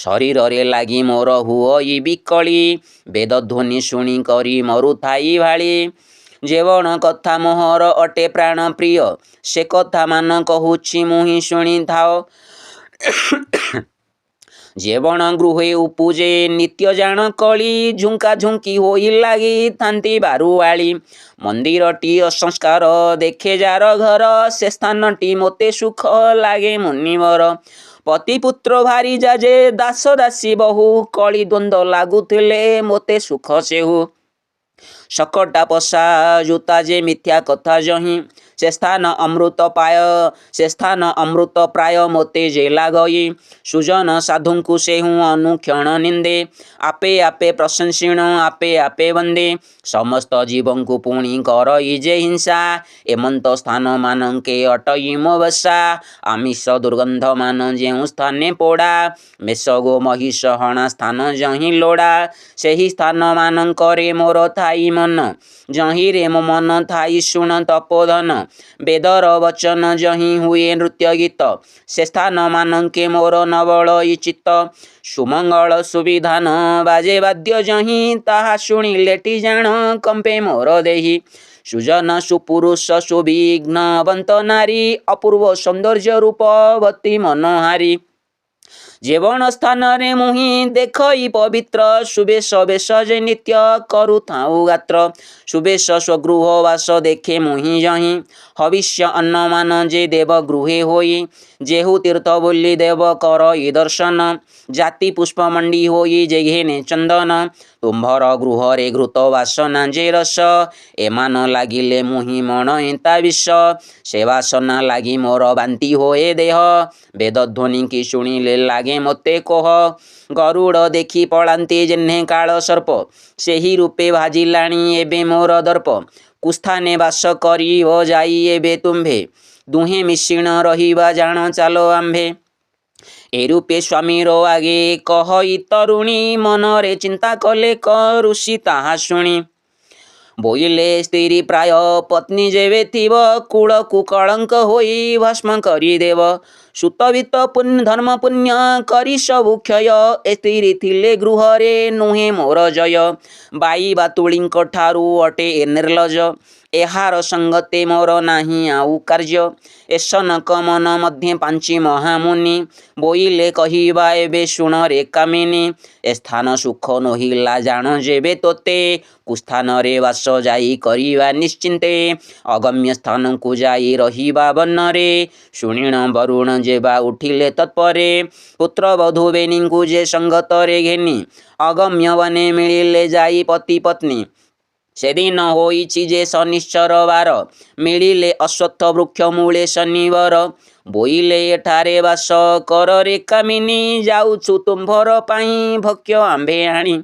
ଶରୀରରେ ଲାଗି ମୋର ହୁଅଇ ବିକଳି ବେଦଧ୍ୱନି ଶୁଣି କରି ମରୁଥାଇ ଭାଳି। ଜୀବନ କଥା ମୋହର ଅଟେ ପ୍ରାଣ ପ୍ରିୟ ସେ କଥା ମାନ କହୁଛି ମୁହିଁ ଶୁଣିଥାଅ। जेवण गृहे उपुजे नित्य जाण कଳି ଝୁଙ୍କା ଝୁଙ୍କି ହୋଇ ଲାଗିଥାନ୍ତି ବାରୁଆଳି। ମନ୍ଦିରଟି ଅସଂସ୍କାର ଦେଖେ ଯାର ଘର ସେ ସ୍ଥାନଟି ମୋତେ ସୁଖ ଲାଗେ ମୁନିବର। ପତି ପୁତ୍ର ଭାରି ଯାଜେ ଦାସ ଦାସୀ ବହୁ କଳି ଦ୍ୱନ୍ଦ୍ୱ ଲାଗୁଥିଲେ ମୋତେ ସୁଖ ସେହୁ। ଶକଟା ପଶା ଜୋତା ଯେ ମିଥ୍ୟା କଥା ଯହିଁ ସେ ସ୍ଥାନ ଅମୃତ ପ୍ରାୟ ମୋତେ ଯେ ଲାଗଇ। ସୁଜନ ସାଧୁଙ୍କୁ ସେହୁ ଅନୁକ୍ଷଣ ନିନ୍ଦେ ଆପେ ଆପେ ପ୍ରଶଂସିଣ ଆପେ ଆପେ ବନ୍ଦେ। ସମସ୍ତ ଜୀବଙ୍କୁ ପୁଣି କରଇ ଯେ ହିଂସା ଏମନ୍ତ ସ୍ଥାନ ମାନଙ୍କେ ଅଟଇ ମୋ ବସା। ଆମିଷ ଦୁର୍ଗନ୍ଧ ମାନ ଯେଉଁ ସ୍ଥାନେ ପୋଡ଼ା ମେଷ ଗୋ ମହିଷ ହଣା ସ୍ଥାନ ଯହିଁ ଲୋଡ଼ା। ସେହି ସ୍ଥାନ ମାନଙ୍କରେ ମୋର ଥାଇ ମନ ଯହିଁରେ ମୋ ମନ ଥାଇ ଶୁଣ ତପୋଧନ। ବେଦର ବଚନ ଯହିଁ ହୁଏ ନୃତ୍ୟ ଗୀତ ସେ ସ୍ଥାନ ମାନଙ୍କେ ମୋର ନବଳଇ ଚିତ୍ତ। ସୁମଙ୍ଗଳ ସୁବିଧାନ ବାଜେ ବାଦ୍ୟ ଯହିଁ ତାହା ଶୁଣିଲେଟି ଜାଣ କମ୍ପେ ମୋର ଦେହି। ସୁଜନ ସୁପୁରୁଷ ସୁବିଘ୍ନବନ୍ତ ନାରୀ ଅପୂର୍ବ ସୌନ୍ଦର୍ଯ୍ୟ ରୂପବତୀ ମନହାରୀ। ଯେବଣ ସ୍ଥାନରେ ମୁହିଁ ଦେଖଇ ପବିତ୍ର ସୁବେଶ ବେଶ ଯେ ନିତ୍ୟ କରୁଥାଉ ଗାତ୍ର। ସୁବେଶ ସ୍ୱଗୃହ ବାସ ଦେଖେ ମୁହିଁ ଯହିଁ ହବିଷ୍ୟ ଅନ୍ନମାନ ଯେ ଦେବ ଗୃହେ ହୋଇ। ଯେହୁ ତୀର୍ଥ ବୋଲି ଦେବ କରଇ ଦର୍ଶନ ଜାତି ପୁଷ୍ପମଣ୍ଡି ହୋଇ ଯେ ଘେନେ ଚନ୍ଦନ। ତୁମ୍ଭର ଗୃହରେ ଘୃତ ବାସନା ଯେ ରସ ଏମାନ ଲାଗିଲେ ମୁହିଁ ମଣ ଏନ୍ତା ବିଷ। ସେ ବାସନା ଲାଗି ମୋର ବାନ୍ତି ହୋଏ ଦେହ ବେଦଧ୍ୱନି କି ଶୁଣିଲେ ଲାଗେ ମୋତେ କୋହ। ଗରୁଡ଼ ଦେଖି ପଳାନ୍ତି ଯେହ୍ନେ କାଳ ସର୍ପ ସେହି ରୂପେ ଭାଜିଲାଣି ଏବେ ମୋର ଦର୍ପ। କୁସ୍ଥାନେ ବାସ କରିବ ଯାଇ ଏବେ ତୁମ୍ଭେ ଦୁହେଁ ମିଶିଣ ରହିବା ଜାଣ ଚାଲ ଆମ୍ଭେ। ଏ ରୂପେ ସ୍ୱାମୀର ଆଗେ କହଇ ତରୁଣୀ ମନରେ ଚିନ୍ତା କଲେ କରୁଷି ତାହା ଶୁଣି। ବୋଇଲେ ସ୍ତ୍ରୀ ପ୍ରାୟ ପତ୍ନୀ ଯେବେ ଥିବ କୂଳକୁ କଳଙ୍କ ହୋଇ ଭସ୍ମ କରିଦେବ। ସୁତବିତ ଧର୍ମ ପୁଣ୍ୟ କରି ସବୁ କ୍ଷୟ ଏ ସ୍ତ୍ରୀ ଥିଲେ ଗୃହରେ ନୁହେଁ ମୋର ଜୟ। ବାଇ ବାତୁଳିଙ୍କ ଠାରୁ ଅଟେ ଏ ନିର୍ଲଜ ଏହାର ସଙ୍ଗତେ ମୋର ନାହିଁ ଆଉ କାର୍ଯ୍ୟ। ଏସନକ ମନ ମଧ୍ୟ ପାଞ୍ଚି ମହାମୁନି ବୋଇଲେ କହିବା ଏବେ ଶୁଣରେ କାମିନୀ। ଏ ସ୍ଥାନ ସୁଖ ନୋହିଲା ଜାଣ ଯେବେ ତୋତେ କୁସ୍ଥାନରେ ବାସ ଯାଇ କରିବା ନିଶ୍ଚିନ୍ତେ। ଅଗମ୍ୟ ସ୍ଥାନକୁ ଯାଇ ରହିବା ବନରେ ଶୁଣିଣ ବରୁଣ ଯେବା ଉଠିଲେ ତତ୍ପରେ। ପୁତ୍ରବଧୂ ବେନୀଙ୍କୁ ଯେ ସଙ୍ଗତରେ ଘେନି ଅଗମ୍ୟ ବନେ ମିଳିଲେ ଯାଇ ପତି ପତ୍ନୀ। ସେଦିନ ହୋଇଛି ଯେ ଶନିଶ୍ଚର ବାର ମିଳିଲେ ଅଶ୍ୱତ୍ଥ ବୃକ୍ଷ ମୂଳେ ଶନିବର। ବୋଇଲେ ଏଠାରେ ବାସ କରରେ କାମିନୀ ଯାଉଛୁ ତୁମ୍ଭର ପାଇଁ ଭକ୍ଷ୍ୟ ଆମ୍ଭେ ଆଣି।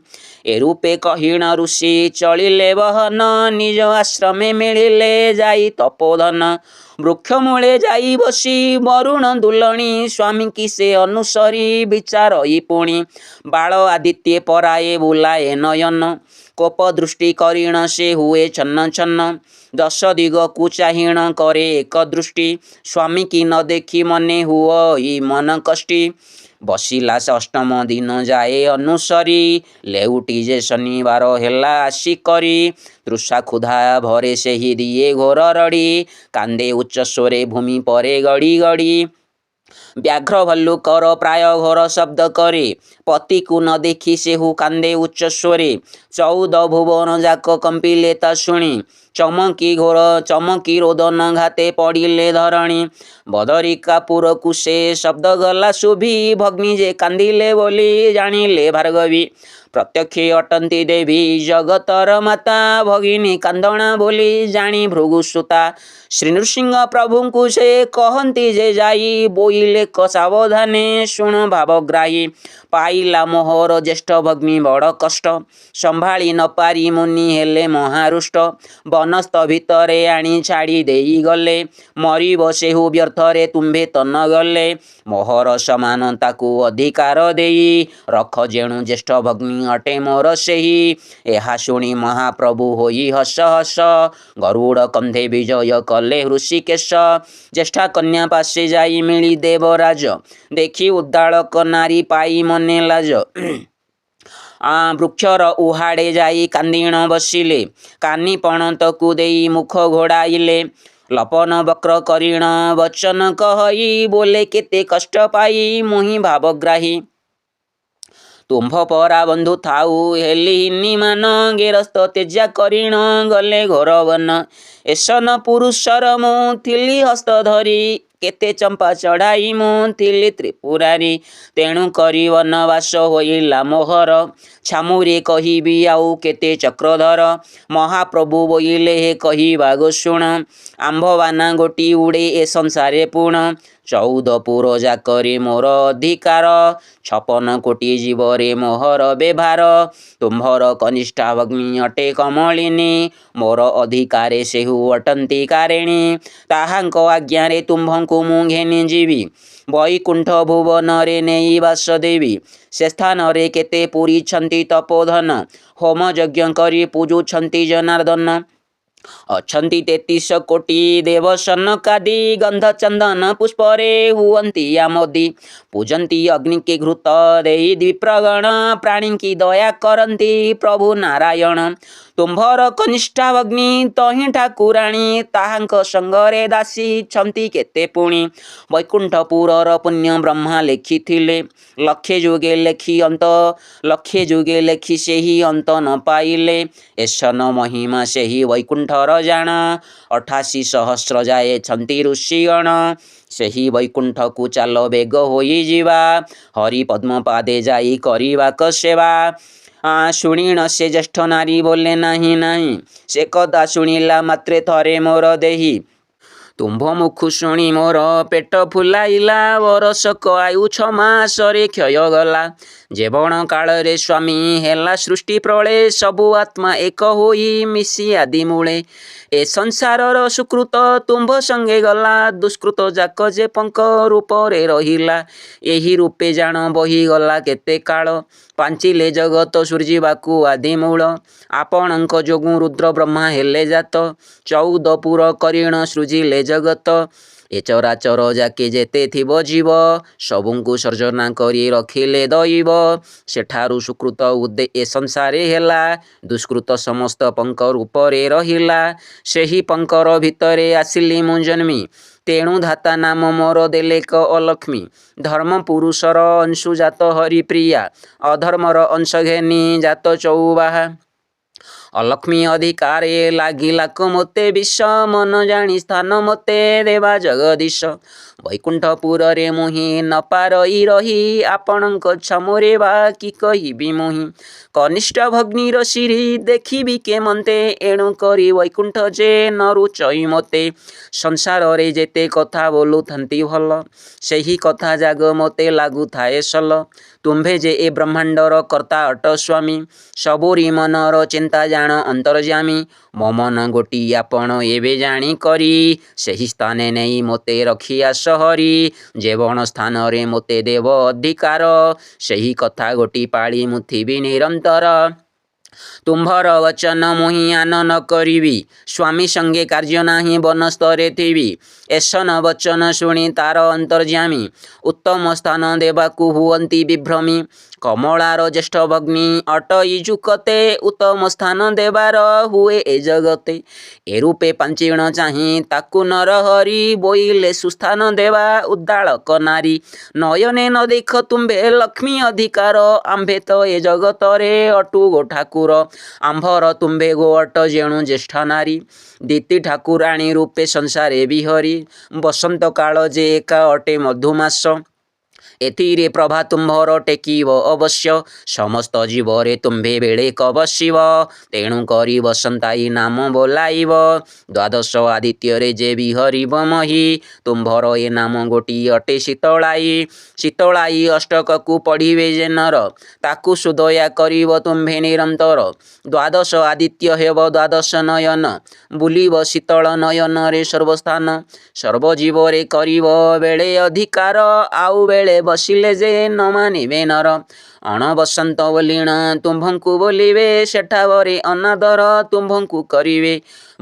ଏ ରୂପେ କହିଣ ଋଷି ଚଳିଲେ ବହନ ନିଜ ଆଶ୍ରମେ ମିଳିଲେ ଯାଇ ତପୋଧନ। ବୃକ୍ଷ ମୂଳେ ଯାଇ ବସି ବରୁଣ ଦୁଲଣୀ ସ୍ୱାମୀ କି ସେ ଅନୁସରି ବିଚାରଇ ପୁଣି। ବାଳ ଆଦିତ୍ୟ ପରାଏ ବୁଲାଏ ନୟନ କୋପ ଦୃଷ୍ଟି କରିଣ ସେ ହୁଏ ଛନ୍ନ ଛନ୍ନ। ଦଶ ଦିଗକୁ ଚାହିଣ କରେ ଏକ ଦୃଷ୍ଟି ସ୍ୱାମୀ କି ନ ଦେଖି ମନେ ହୁଅଇ ମନ କଷ୍ଟି। ବସିଲା ସେ ଅଷ୍ଟମ ଦିନ ଯାଏ ଅନୁସରି ଲେଉଟି ଯେ ଶନିବାର ହେଲା ଆସି କରି। ତୃଷା କ୍ଷୁଧା ଭରେ ସେହି ଦିଏ ଘୋର ରଡ଼ି କାନ୍ଦେ ଉଚ୍ଚ ସ୍ୱରେ ଭୂମି ପରେ ଗଡ଼ି ଗଡ଼ି। ବ୍ୟାଘ୍ର ଭଲ୍ଲୁକର ପ୍ରାୟ ଘୋର ଶବ୍ଦ କରେ ପତିକୁ ନ ଦେଖି ସେହୁ କାନ୍ଦେ ଉଚ୍ଚ ସ୍ୱରେ। 14 ଭୁବନ ଯାକ କମ୍ପିଲେ ତା ଶୁଣି ଚମକି ରୋଦନ ଘାତେ ପଡ଼ିଲେ ଧରଣୀ। ବଦରିକାପୁରକୁ ସେ ଶବ୍ଦ ଗଲା ଶୁଭି ଭଗ୍ନୀ ଯେ କାନ୍ଦିଲେ ବୋଲି ଜାଣିଲେ ଭାର୍ଗବୀ। ପ୍ରତ୍ୟକ୍ଷେ ଅଟନ୍ତି ଦେବୀ ଜଗତର ମାତା ଭଗିନୀ କାନ୍ଦଣା ବୋଲି ଜାଣି ଭୃଗୁସୁତା। ଶ୍ରୀନୃସିଂହ ପ୍ରଭୁଙ୍କୁ ସେ କହନ୍ତି ଯେ ଯାଇ ବୋଇଲେ ସାବଧାନେ ଶୁଣ ଭାବଗ୍ରାହୀ। ପାଇଲା ମୋହର ଜ୍ୟେଷ୍ଠ ଭଗ୍ନୀ ବଡ଼ କଷ୍ଟ ସମ୍ଭାଳି ନ ପାରି ମୁନି ହେଲେ ମହାରୁଷ୍ଟ। ବନସ୍ଥ ଭିତରେ ଆଣି ଛାଡ଼ି ଦେଇ ଗଲେ ମରିବ ସେହୁ ବ୍ୟର୍ଥରେ ତୁମ୍ଭେ ତନ ଗଲେ। ମୋହର ସମାନ ତାକୁ ଅଧିକାର ଦେଇ ରଖ ଯେଣୁ ଜ୍ୟେଷ୍ଠ ଭଗ୍ନୀ ଅଟେ ମୋର ସେହି। ଏହା ଶୁଣି ମହାପ୍ରଭୁ ହୋଇ ହସ ହସ ଗରୁଡ଼ କନ୍ଧେ ବିଜୟ କଲେ ହୃଷିକେଶ। ଜ୍ୟେଷ୍ଠା କନ୍ୟା ପାଶେ ଯାଇ ମିଳି ଦେବରାଜ ଦେଖି ଉଦ୍ଦାଳକ ନାରୀ ପାଇ ମନେ ଲାଜ। ବୃକ୍ଷର ଉହାଡ଼େ ଯାଇ କାନ୍ଦିଣ ବସିଲେ କାନି ପଣତକୁ ଦେଇ ମୁଖ ଘୋଡ଼ାଇଲେ। ଲପନ ବକ୍ର କରିଣ ବଚନ କହଇ ବୋଲେ କେତେ କଷ୍ଟ ପାଇ ମୁହିଁ ଭାବଗ୍ରାହୀ। ତୁମ୍ଭ ପରା ବନ୍ଧୁ ଥାଉ ହେଲିନି ମାନ ଗେରସ୍ତ ତେଜା କରିଣ ଗଲେ ଘୋର ବନ ଏସନ ପୁରୁଷର ମୁଁ ଥିଲି ହସ୍ତ ଧରି କେତେ ଚମ୍ପା ଚଢ଼ାଇ ମୁଁ ଥିଲି ତ୍ରିପୁରାରୀ ତେଣୁ କରି ବନବାସ ହୋଇଲା ମୋହର ଛାମୁରେ କହିବି ଆଉ କେତେ ଚକ୍ରଧର ମହାପ୍ରଭୁ ବୋଇଲେ ହେ କହିବା ଗୋ ଶୁଣ ଆମ୍ଭବାନା ଗୋଟି ଉଡ଼େ ଏ ସଂସାରେ ପୁଣ 14 ପୁର ଯାକରେ ମୋର ଅଧିକାର 56 କୋଟି ଜୀବରେ ମୋହର ବ୍ୟବହାର ତୁମ୍ଭର କନିଷ୍ଠା ଭଗ୍ନି ଅଟେ କମଳିନୀ ମୋର ଅଧିକାରେ ସେହୁ ଅଟନ୍ତି କାରିଣୀ ତାହାଙ୍କ ଆଜ୍ଞାରେ ତୁମ୍ଭଙ୍କୁ ମୁଁ ଘେନି ଯିବି ବୈକୁଣ୍ଠ ଭୁବନରେ ନେଇ ବାସ ଦେବି ସେ ସ୍ଥାନରେ କେତେ ପୁରିଛନ୍ତି ତପୋଧନ ହୋମ ଯଜ୍ଞ କରି ପୂଜୁଛନ୍ତି ଜନାର୍ଦ୍ଦନ ଅଛନ୍ତି 33 କୋଟି ଦେବ ସନକାଦି ଗନ୍ଧ ଚନ୍ଦନ ପୁଷ୍ପରେ ହୁଅନ୍ତି ଆମୋଦି ପୂଜନ୍ତି ଅଗ୍ନିକି ଘୃତ ଦେଇ ଦ୍ୱିପ୍ରଗଣ ପ୍ରାଣୀଙ୍କି ଦୟା କରନ୍ତି ପ୍ରଭୁ ନାରାୟଣ ତୁମ୍ଭର କନିଷ୍ଠା ଭଗ୍ନି ତହିଁ ଠାକୁରାଣୀ ତାହାଙ୍କ ସଙ୍ଗରେ ଦାସୀଛନ୍ତି କେତେ ପୁଣି ବୈକୁଣ୍ଠପୁରର ପୁଣ୍ୟ ବ୍ରହ୍ମା ଲେଖିଥିଲେ ଲକ୍ଷେ ଯୁଗେ ଲେଖି ସେହି ଅନ୍ତ ନ ପାଇଲେ ଏସନ ମହିମା ସେହି ବୈକୁଣ୍ଠର ଜାଣ 88 ସହସ୍ର ଯାଏଛନ୍ତି ଋଷିଗଣ ସେହି ବୈକୁଣ୍ଠକୁ ଚାଲ ବେଗ ହୋଇଯିବା ହରି ପଦ୍ମପାଦେ ଯାଇ କରିବାକୁ ସେବା ଶୁଣିଣ ସେ ଜ୍ୟେଷ୍ଠ ନାରୀ ବୋଲେ ନାହିଁ ସେ କଥା ଶୁଣିଲା ମାତ୍ରେ ଥରେ ମୋର ଦେହି ତୁମ୍ଭ ମୁଖୁ ଶୁଣି ମୋର ପେଟ ଫୁଲାଇଲା ବରଷକ ଆୟୁ 6 ମାସରେ କ୍ଷୟ ଗଲା ଜୀବନ କାଳରେ ସ୍ୱାମୀ ହେଲା ସୃଷ୍ଟି ପ୍ରଳୟ ସବୁ ଆତ୍ମା ଏକ ହୋଇ ମିଶି ଆଦି ମୂଳେ ଏ ସଂସାରର ସୁକୃତ ତୁମ୍ଭ ସଙ୍ଗେ ଗଲା ଦୁଷ୍କୃତ ଯାକ ଯେ ପଙ୍କ ରୂପରେ ରହିଲା ଏହି ରୂପେ ଜାଣ ବହିଗଲା କେତେ କାଳ ପାଞ୍ଚିଲେ ଜଗତ ସୂର୍ଯ୍ୟବାକୁ ଆଦି ମୂଳ ଆପଣଙ୍କ ଯୋଗୁଁ ରୁଦ୍ର ବ୍ରହ୍ମା ହେଲେ ଜାତ 14 ପୁର କରିଣ ସୃଜିଲେ ଜଗତ ଏ ଚରାଚର ଯାକେ ଯେତେ ଥିବ ଜୀବ ସବୁଙ୍କୁ ସର୍ଜନା କରି ରଖିଲେ ଦଇବ ସେଠାରୁ ସୁକୃତ ଉଦେ ଏ ସଂସାରେ ହେଲା ଦୁଷ୍କୃତ ସମସ୍ତ ପଙ୍କ ରୂପରେ ରହିଲା ସେହି ପଙ୍କର ଭିତରେ ଆସିଲି ମୁଁ ଜନ୍ମି ତେଣୁ ଧାତା ନାମ ମୋର ଦେଲେ କ ଅଲକ୍ଷ୍ମୀ ଧର୍ମ ପୁରୁଷର ଅଂଶୁ ଜାତ ହରିପ୍ରିୟା ଅଧର୍ମର ଅଂଶ ଘେନି ଜାତ ଚଉବାହା ଅଲକ୍ଷ୍ମୀ ଅଧିକାରେ ଲାଗିଲା କ ମୋତେ ବିଷ ମନ ଜାଣି ସ୍ଥାନ ମୋତେ ଦେବା ଜଗଦୀଶ ବୈକୁଣ୍ଠପୁରରେ ମୁହିଁ ନ ପାରଇ ରହି ଆପଣଙ୍କ ଛାମୁରେ ବା କି କହିବି ମୁହିଁ କନିଷ୍ଠ ଭଗ୍ନିର ଶିରି ଦେଖିବି କେମନ୍ତେ ଏଣୁ କରି ବୈକୁଣ୍ଠ ଯେ ନ ରୁଚଇ ମୋତେ ସଂସାରରେ ଯେତେ କଥା ବୋଲୁଥାନ୍ତି ଭଲ ସେହି କଥା ଯାଗ ମୋତେ ଲାଗୁଥାଏ ସଲ ତୁମ୍ଭେ ଯେ ଏ ବ୍ରହ୍ମାଣ୍ଡର କର୍ତ୍ତା ଅଟ ସ୍ୱାମୀ ସବୁରି ମନର ଚିନ୍ତା ଜାଣ ଅନ୍ତର୍ଯାମୀ ମୋ ମନ ଗୋଟି ଆପଣ ଏବେ ଜାଣି କରି ସେହି ସ୍ଥାନେ ନେଇ ମୋତେ ରଖି ଆସ ହରି ଜୀବନ ସ୍ଥାନରେ ମୋତେ ଦେବ ଅଧିକାର ସେହି କଥା ଗୋଟି ପାଳି ମୁଁ ଥିବି ନିରନ୍ତର ତୁମ୍ଭର ବଚନ ମୁହିଁ ଆନନ କରିବି ସ୍ୱାମୀ ସଙ୍ଗେ କାର୍ଯ୍ୟ ନାହିଁ ବନସ୍ତରେ ଥିବି ଏସନ ବଚନ ଶୁଣି ତାର ଅନ୍ତର୍ଯାମୀ ଉତ୍ତମ ସ୍ଥାନ ଦେବାକୁ ହୁଅନ୍ତି ବିଭ୍ରମୀ କମଳାର ଜ୍ୟେଷ୍ଠ ଭଗ୍ନି ଅଟଇ ଯୁକତେ ଉତ୍ତମ ସ୍ଥାନ ଦେବାର ହୁଏ ଏ ଜଗତେ ଏ ରୂପେ ପାଞ୍ଚିଣ ଚାହିଁ ତାକୁ ନର ହରି ବୋଇଲେ ସୁସ୍ଥାନ ଦେବା ଉଦ୍ଦାଳକ ନାରୀ ନୟନେ ନ ଦେଖ ତୁମ୍ଭେ ଲକ୍ଷ୍ମୀ ଅଧିକାର ଆମ୍ଭେ ତ ଏ ଜଗତରେ ଅଟୁ ଗୋ ଠାକୁର ଆମ୍ଭର ତୁମ୍ଭେ ଗୋ ଅଟ ଯେଣୁ ଜ୍ୟେଷ୍ଠ ନାରୀ ଦିତି ଠାକୁରାଣୀ ରୂପେ ସଂସାରେ ବିହରି ବସନ୍ତ କାଳ ଯେ ଏକା ଅଟେ ମଧୁମାସ ଏଥିରେ ପ୍ରଭା ତୁମ୍ଭର ଟେକିବ ଅବଶ୍ୟ ସମସ୍ତ ଜୀବରେ ତୁମ୍ଭେ ବେଳେ କ ବସିବ ତେଣୁ କରି ବସନ୍ତାଇ ନାମ ବୋଲାଇବ ଦ୍ୱାଦଶ ଆଦିତ୍ୟରେ ଯେ ବିହରିବ ମହି ତୁମ୍ଭର ଏ ନାମ ଗୋଟିଏ ଅଟେ ଶୀତଳାଇ ଅଷ୍ଟକକୁ ପଢ଼ିବେ ଯେ ନର ତାକୁ ସୁଦୟା କରିବ ତୁମ୍ଭେ ନିରନ୍ତର ଦ୍ୱାଦଶ ଆଦିତ୍ୟ ହେବ ଦ୍ୱାଦଶ ନୟନ ବୁଲିବ ଶୀତଳ ନୟନରେ ସର୍ବସ୍ଥାନ ସର୍ବଜୀବରେ କରିବ ବେଳେ ଅଧିକାର ଆଉ ବେଳେ ବସିଲେ ଯେ ନ ମାନିବେ ନର ଅଣବସନ୍ତ ବୋଲିଣ ତୁମ୍ଭଙ୍କୁ ବୋଲିବେ ସେଠାବରେ ଅନାଦର ତୁମ୍ଭଙ୍କୁ କରିବେ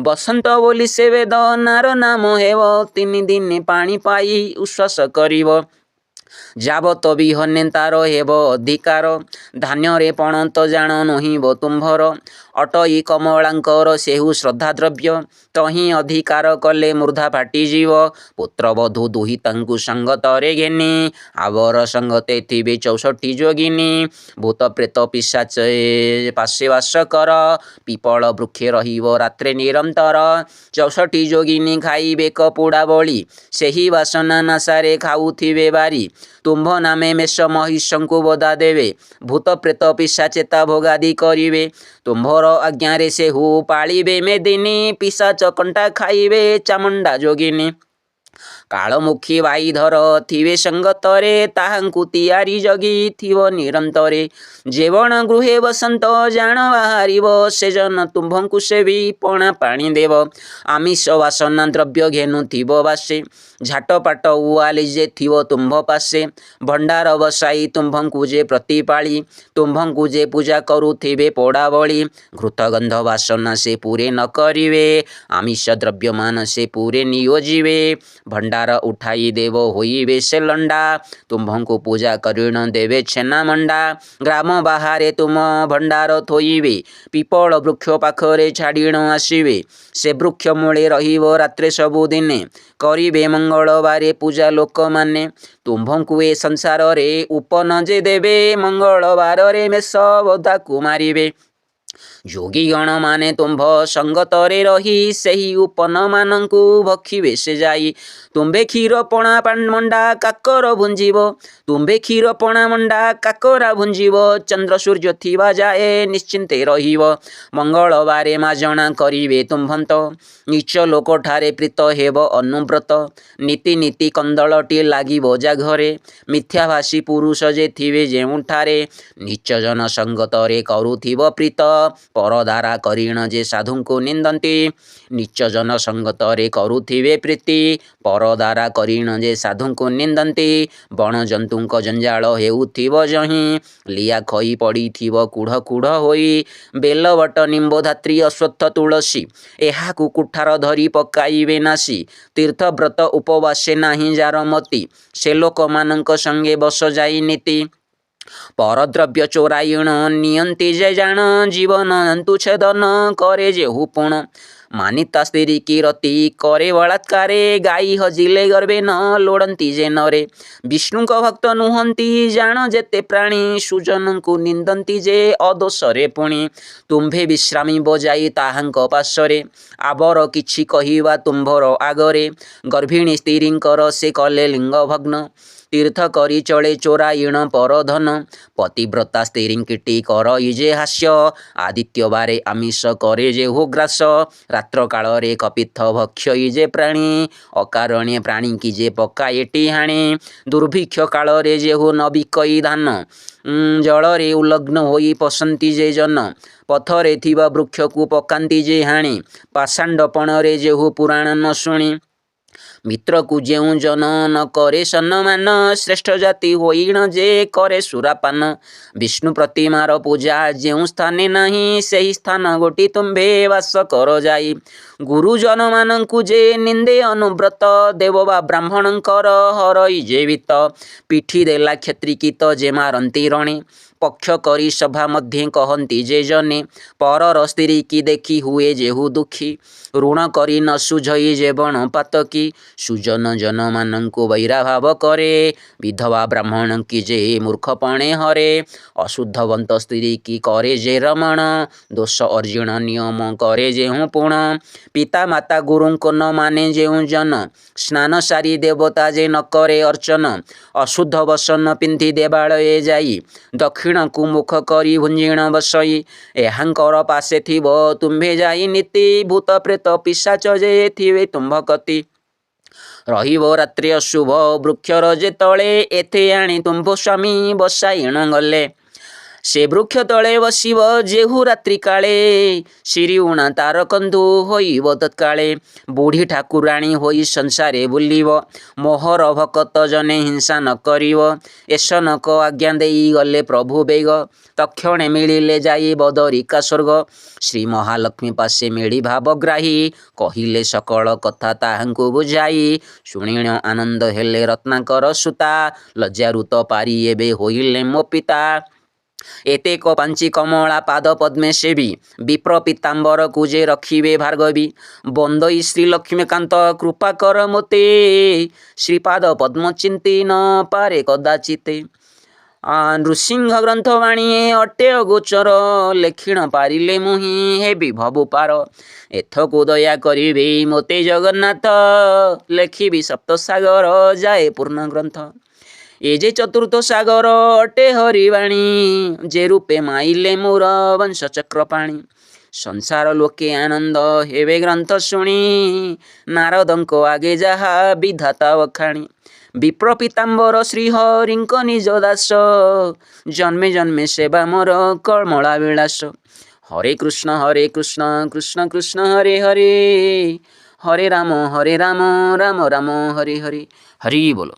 ବସନ୍ତ ବୋଲି ସେ ବେଦ ନାର ନାମ ହେବ 3 ଦିନ ପାଣି ପାଇ ଉଶ୍ୱାସ କରିବ ଯାବତ ବିହନେ ତାର ହେବ ଅଧିକାର ଧାନ୍ୟରେ ପଣତ ଜାଣ ନୁହିଁବ ତୁମ୍ଭର ଅଟଇ କମଳାଙ୍କର ସେହୁ ଶ୍ରଦ୍ଧା ଦ୍ରବ୍ୟ ତହିଁ ଅଧିକାର କଲେ ମୂର୍ଧା ଫାଟିଯିବ ପୁତ୍ରବଧୂ ଦୁହି ତାଙ୍କୁ ସଙ୍ଗତରେ ଘେନି ଆବର ସଙ୍ଗତେ ଥିବେ 64 ଯୋଗିନୀ ଭୂତ ପ୍ରେତ ପିଶାଚ ପାଶେ ବାସ କର ପିପଳ ବୃକ୍ଷେ ରହିବ ରାତ୍ରେ ନିରନ୍ତର 64 ଯୋଗିନୀ ଖାଇବେ କପୁଡ଼ା ବଳି ସେହି ବାସନା ନାସାରେ ଖାଉଥିବେ ବାରି ତୁମ୍ଭ ନାମେ ମେଷ ମହିଷଙ୍କୁ ବଦା ଦେବେ ଭୂତ ପ୍ରେତ ପିଶାଚେତା ଭୋଗାଦି କରିବେ ତୁମ୍ଭର ଆଜ୍ଞାରେ ସେହୁ ପାଳିବେ ମେଦିନୀ ପିଶାଚ କଣ୍ଟା ଖାଇବେ ଚାମୁଣ୍ଡା ଯୋଗିନୀ କାଳମୁଖୀ ବାଇଧର ଥିବେ ସଙ୍ଗତରେ ତାହାଙ୍କୁ ତିଆରି ଜଗିଥିବ ନିରନ୍ତରେ ଜେବଣ ଗୃହେ ବସନ୍ତ ଜାଣ ବାହାରିବ ସେଜନ ତୁମ୍ଭଙ୍କୁ ସେବି ପଣା ପାଣି ଦେବ ଆମିଷ ବାସନା ଦ୍ରବ୍ୟ ଘେନୁଥିବ ବାସେ ଝାଟପାଟ ଉଆଲି ଯେ ଥିବ ତୁମ୍ଭ ପାଶେ ଭଣ୍ଡାର ବସାଇ ତୁମ୍ଭଙ୍କୁ ଯେ ପ୍ରତିପାଳି ତୁମ୍ଭଙ୍କୁ ଯେ ପୂଜା କରୁଥିବେ ପୋଡ଼ା ବଳି ଘୃତଗନ୍ଧ ବାସନା ସେ ପୁରେ ନ କରିବେ ଆମିଷ ଦ୍ରବ୍ୟମାନ ସେ ପୁରେ ନିୟୋଜିବେ ଭଣ୍ଡାର ଉଠାଇ ଦେବ ହୋଇବେ ସେ ଲଣ୍ଡା ତୁମ୍ଭଙ୍କୁ ପୂଜା କରିଣ ଦେବେ ଛେନା ମଣ୍ଡା ଗ୍ରାମ ବାହାରେ ତୁମ ଭଣ୍ଡାର ଥୋଇବେ ପିପଳ ବୃକ୍ଷ ପାଖରେ ଛାଡ଼ିଣ ଆସିବେ ସେ ବୃକ୍ଷ ମୂଳେ ରହିବ ରାତ୍ରେ ସବୁଦିନେ କରିବେ ମଙ୍ଗଳବାରେ ପୂଜା ଲୋକମାନେ ତୁମ୍ଭଙ୍କୁ ଏ ସଂସାରରେ ଉପନ ଯେ ଦେବେ ମଙ୍ଗଳବାରରେ ମେଷ ବଧାକୁ ମାରିବେ ଯୋଗୀଗଣ ମାନେ ତୁମ୍ଭ ସଙ୍ଗତରେ ରହି ସେହି ଉପନମାନଙ୍କୁ ଭକ୍ଷିବେ ସେ ଯାଇ ତୁମ୍ଭେ କ୍ଷୀର ପଣା ମଣ୍ଡା କାକର ଭୁଞ୍ଜିବ ତୁମ୍ଭେ କ୍ଷୀର ପଣା ମଣ୍ଡା କାକରା ଭୁଞ୍ଜିବ ଚନ୍ଦ୍ର ସୂର୍ଯ୍ୟ ଥିବା ଯାଏ ନିଶ୍ଚିନ୍ତେ ରହିବ ମଙ୍ଗଳବାରେ ମାଜଣା କରିବେ ତୁମ୍ଭନ୍ତ ନୀଚ ଲୋକଠାରେ ପ୍ରୀତ ହେବ ଅନୁବ୍ରତ ନୀତି ନୀତି କନ୍ଦଳଟି ଲାଗିବ ଜାଘରେ ମିଥ୍ୟାଭାଷୀ ପୁରୁଷ ଯେ ଥିବେ ଯେଉଁଠାରେ ନୀଚ ଜନ ସଙ୍ଗତରେ କରୁଥିବ ପ୍ରୀତ ପରଦାରା କରିଣ ଯେ ସାଧୁଙ୍କୁ ନିନ୍ଦନ୍ତି ନୀଚ ଜନ ସଙ୍ଗତରେ କରୁଥିବେ ପ୍ରୀତି ପରଦାରା କରିଣ ଯେ ସାଧୁଙ୍କୁ ନିନ୍ଦନ୍ତି ବଣଜନ୍ତୁଙ୍କ ଜଞ୍ଜାଳ ହେଉଥିବ ଯହିଁ ଲିଆ ଖଇ ପଡ଼ିଥିବ କୁଢ଼ କୁଢ଼ ହୋଇ ବେଲବଟ ନିମ୍ବଧାତ୍ରୀ ଅଶ୍ୱତ୍ଥ ତୁଳସୀ ଏହାକୁ କୁଠାର ଧରି ପକାଇବେ ନାସି ତୀର୍ଥବ୍ରତ ଉପବାସେ ନାହିଁ ଯାର ମତି ସେ ଲୋକମାନଙ୍କ ସଙ୍ଗେ ବସ ଯାଇ ନୀତି ପରଦ୍ରବ୍ୟ ଚୋରାଇଣ ନିଅନ୍ତି ଯେ ଜାଣ ଜୀବନ ଜନ୍ତୁ ଛେଦନ କରେ ଯେ ହୁପୁଣ ମାନିତା ସ୍ତ୍ରୀ କି ରତି କରେ ବଳାତ୍କାରେ ଗାଈ ହଜିଲେ ଗର୍ବେ ନ ଲୋଡ଼ନ୍ତି ଯେ ନରେ ବିଷ୍ଣୁଙ୍କ ଭକ୍ତ ନୁହନ୍ତି ଜାଣ ଯେତେ ପ୍ରାଣୀ ସୁଜନଙ୍କୁ ନିନ୍ଦନ୍ତି ଯେ ଅଦୋଷରେ ପୁଣି ତୁମ୍ଭେ ବିଶ୍ରାମୀ ବଜାଇ ତାହାଙ୍କ ପାର୍ଶ୍ୱରେ ଆବର କିଛି କହିବା ତୁମ୍ଭର ଆଗରେ ଗର୍ଭିଣୀ ସ୍ତ୍ରୀଙ୍କର ସେ କଲେ ଲିଙ୍ଗ ଭଗ୍ନ ତୀର୍ଥ କରି ଚଳେ ଚୋରାଇଣ ପରଧନ ପତିବ୍ରତା ସ୍ତ୍ରୀଙ୍କିଟି କର ଇଜେ ହାସ୍ୟ ଆଦିତ୍ୟବାରେ ଆମିଷ କରେ ଯେ ହୁଗ୍ରାସ ରାତ୍ର କାଳରେ କପିଥ ଭକ୍ଷ ଇଜେ ପ୍ରାଣୀ ଅକାରଣେ ପ୍ରାଣୀକି ଯେ ପକାଏଟି ହାଣେ ଦୁର୍ଭିକ୍ଷ କାଳରେ ଯେହୁ ନବିକଇ ଧାନ ଜଳରେ ଉଲଗ୍ନ ହୋଇ ପଶନ୍ତି ଯେ ଜନ ପଥରେ ଥିବା ବୃକ୍ଷକୁ ପକାନ୍ତି ଯେ ହାଣି ପାଷାଣ୍ଡପଣରେ ଯେହୁ ପୁରାଣ ନ ଶୁଣି ମିତ୍ରକୁ ଯେଉଁ ଜନ ନ କରେ ସମ୍ମାନ ଶ୍ରେଷ୍ଠ ଜାତି ହୋଇଣ ଯେ କରେ ସୁରାପାନ ବିଷ୍ଣୁ ପ୍ରତିମାର ପୂଜା ଯେଉଁ ସ୍ଥାନେ ନାହିଁ ସେହି ସ୍ଥାନ ଗୋଟି ତୁମ୍ଭେ ବାସ କର ଯାଇ ଗୁରୁଜନମାନଙ୍କୁ ଯେ ନିନ୍ଦେ ଅନୁବ୍ରତ ଦେବ ବା ବ୍ରାହ୍ମଣଙ୍କର ହରଇ ଜୀବିତ ପିଠି ଦେଲା କ୍ଷତ୍ରିକିତ ଯେ ମାରନ୍ତି ରଣେ ପକ୍ଷ କରି ସଭା ମଧ୍ୟ କହନ୍ତି ଯେ ଜନେ ପରର ସ୍ତ୍ରୀ କି ଦେଖି ହୁଏ ଯେହୁ ଦୁଃଖୀ ଋଣ କରି ନ ସୁଝଇ ଯେ ବଣ ପାତକି ସୁଜନ ଜନମାନଙ୍କୁ ବୈରାଭାବ କରେ ବିଧବା ବ୍ରାହ୍ମଣ କି ଯେ ମୂର୍ଖପଣେ ହରେ ଅଶୁଦ୍ଧବନ୍ତ ସ୍ତ୍ରୀ କି କରେ ଯେ ରମଣ ଦୋଷ ଅର୍ଜୁନ ନିୟମ କରେ ଯେଉଁ ପୁଣ ପିତା ମାତା ଗୁରୁଙ୍କୁ ନ ମାନେ ଯେଉଁ ଜନ ସ୍ନାନ ସାରି ଦେବତା ଯେ ନ କରେ ଅର୍ଚ୍ଚନ ଅଶୁଦ୍ଧ ବସନ ପିନ୍ଧି ଦେବାଳଏ ଯାଇ ଦକ୍ଷିଣକୁ ମୁଖ କରି ଭୁଞ୍ଜିଣ ବସଇ ଏହାଙ୍କର ପାଶେ ଥିବ ତୁମ୍ଭେ ଯାଇ ନୀତି ଭୂତ ପ୍ରେତ ପିଶାଚ ଯେ ଥିବେ ତୁମ୍ଭ କତି ରହିବ ରାତ୍ରି ଅଶୁଭ ବୃକ୍ଷର ଯେ ତଳେ ଏଥେ ଆଣି ତୁମ୍ଭ ସ୍ୱାମୀ ବସାଇଣ ଗଲେ ସେ ବୃକ୍ଷ ତଳେ ବସିବ ଯେହୁ ରାତ୍ରି କାଳେ, ଶିରିଉଣା ତାର କନ୍ଧୁ ହୋଇବ ତତ୍କାଳେ। ବୁଢ଼ୀ ଠାକୁରାଣୀ ହୋଇ ସଂସାରେ ବୁଲିବ, ମୋହର ଭକତ ଜନେ ହିଂସା ନ କରିବ। ଏସନକ ଆଜ୍ଞା ଦେଇ ଗଲେ ପ୍ରଭୁ ବେଗ, ତକ୍ଷଣେ ମିଳିଲେ ଯାଇ ବଦରିକା ସ୍ୱର୍ଗ। ଶ୍ରୀ ମହାଲକ୍ଷ୍ମୀ ପାଶେ ମିଳି ଭାବଗ୍ରାହୀ, କହିଲେ ସକଳ କଥା ତାହାଙ୍କୁ ବୁଝାଇ। ଶୁଣିଣ ଆନନ୍ଦ ହେଲେ ରତ୍ନାକର ସୁତା, ଲଜ୍ଜାରୁ ତ ପାରି ଏବେ ହୋଇଲେ ମୋ ପିତା। ଏତେକ ପାଞ୍ଚି କମଳା ପାଦ ପଦ୍ମେ ସେବି, ବିପ୍ର ପୀତାମ୍ବରକୁ ଯେ ରଖିବେ ଭାର୍ଗବୀ। ବନ୍ଦଇ ଶ୍ରୀ ଲକ୍ଷ୍ମୀକାନ୍ତ କୃପା କର ମୋତେ, ଶ୍ରୀପାଦ ପଦ୍ମ ଚିନ୍ତି ନ ପାରେ କଦାଚିତେ। ନୃସିଂହ ଗ୍ରନ୍ଥବାଣୀ ଅଟେ ଅଗୋଚର, ଲେଖିଣ ପାରିଲେ ମୁହିଁ ହେବି ଭବୁ ପାର। ଏଥକୁ ଦୟା କରିବେ ମୋତେ ଜଗନ୍ନାଥ, ଲେଖିବି ସପ୍ତସାଗର ଯାଏ ପୂର୍ଣ୍ଣ ଗ୍ରନ୍ଥ। ଏ ଯେ ଚତୁର୍ଥ ସାଗର ଅଟେ ହରିବାଣୀ, ଯେ ରୂପେ ମାଇଲେ ମୋର ବଂଶ ଚକ୍ରପାଣି। ସଂସାର ଲୋକେ ଆନନ୍ଦ ହେବେ ଗ୍ରନ୍ଥ ଶୁଣି, ନାରଦଙ୍କ ଆଗେ ଯାହା ବିଧାତା ବଖାଣି। ବିପ୍ର ପୀତାମ୍ବର ଶ୍ରୀହରିଙ୍କ ନିଜ ଦାସ, ଜନ୍ମେ ଜନ୍ମେ ସେବା ମୋର କମଳା ବିଳାସ। ହରେ କୃଷ୍ଣ କୃଷ୍ଣ କୃଷ୍ଣ ହରେ ହରେ, ହରେ ରାମ ରାମ ରାମ ହରେ ହରେ। ହରି ବୋଲ।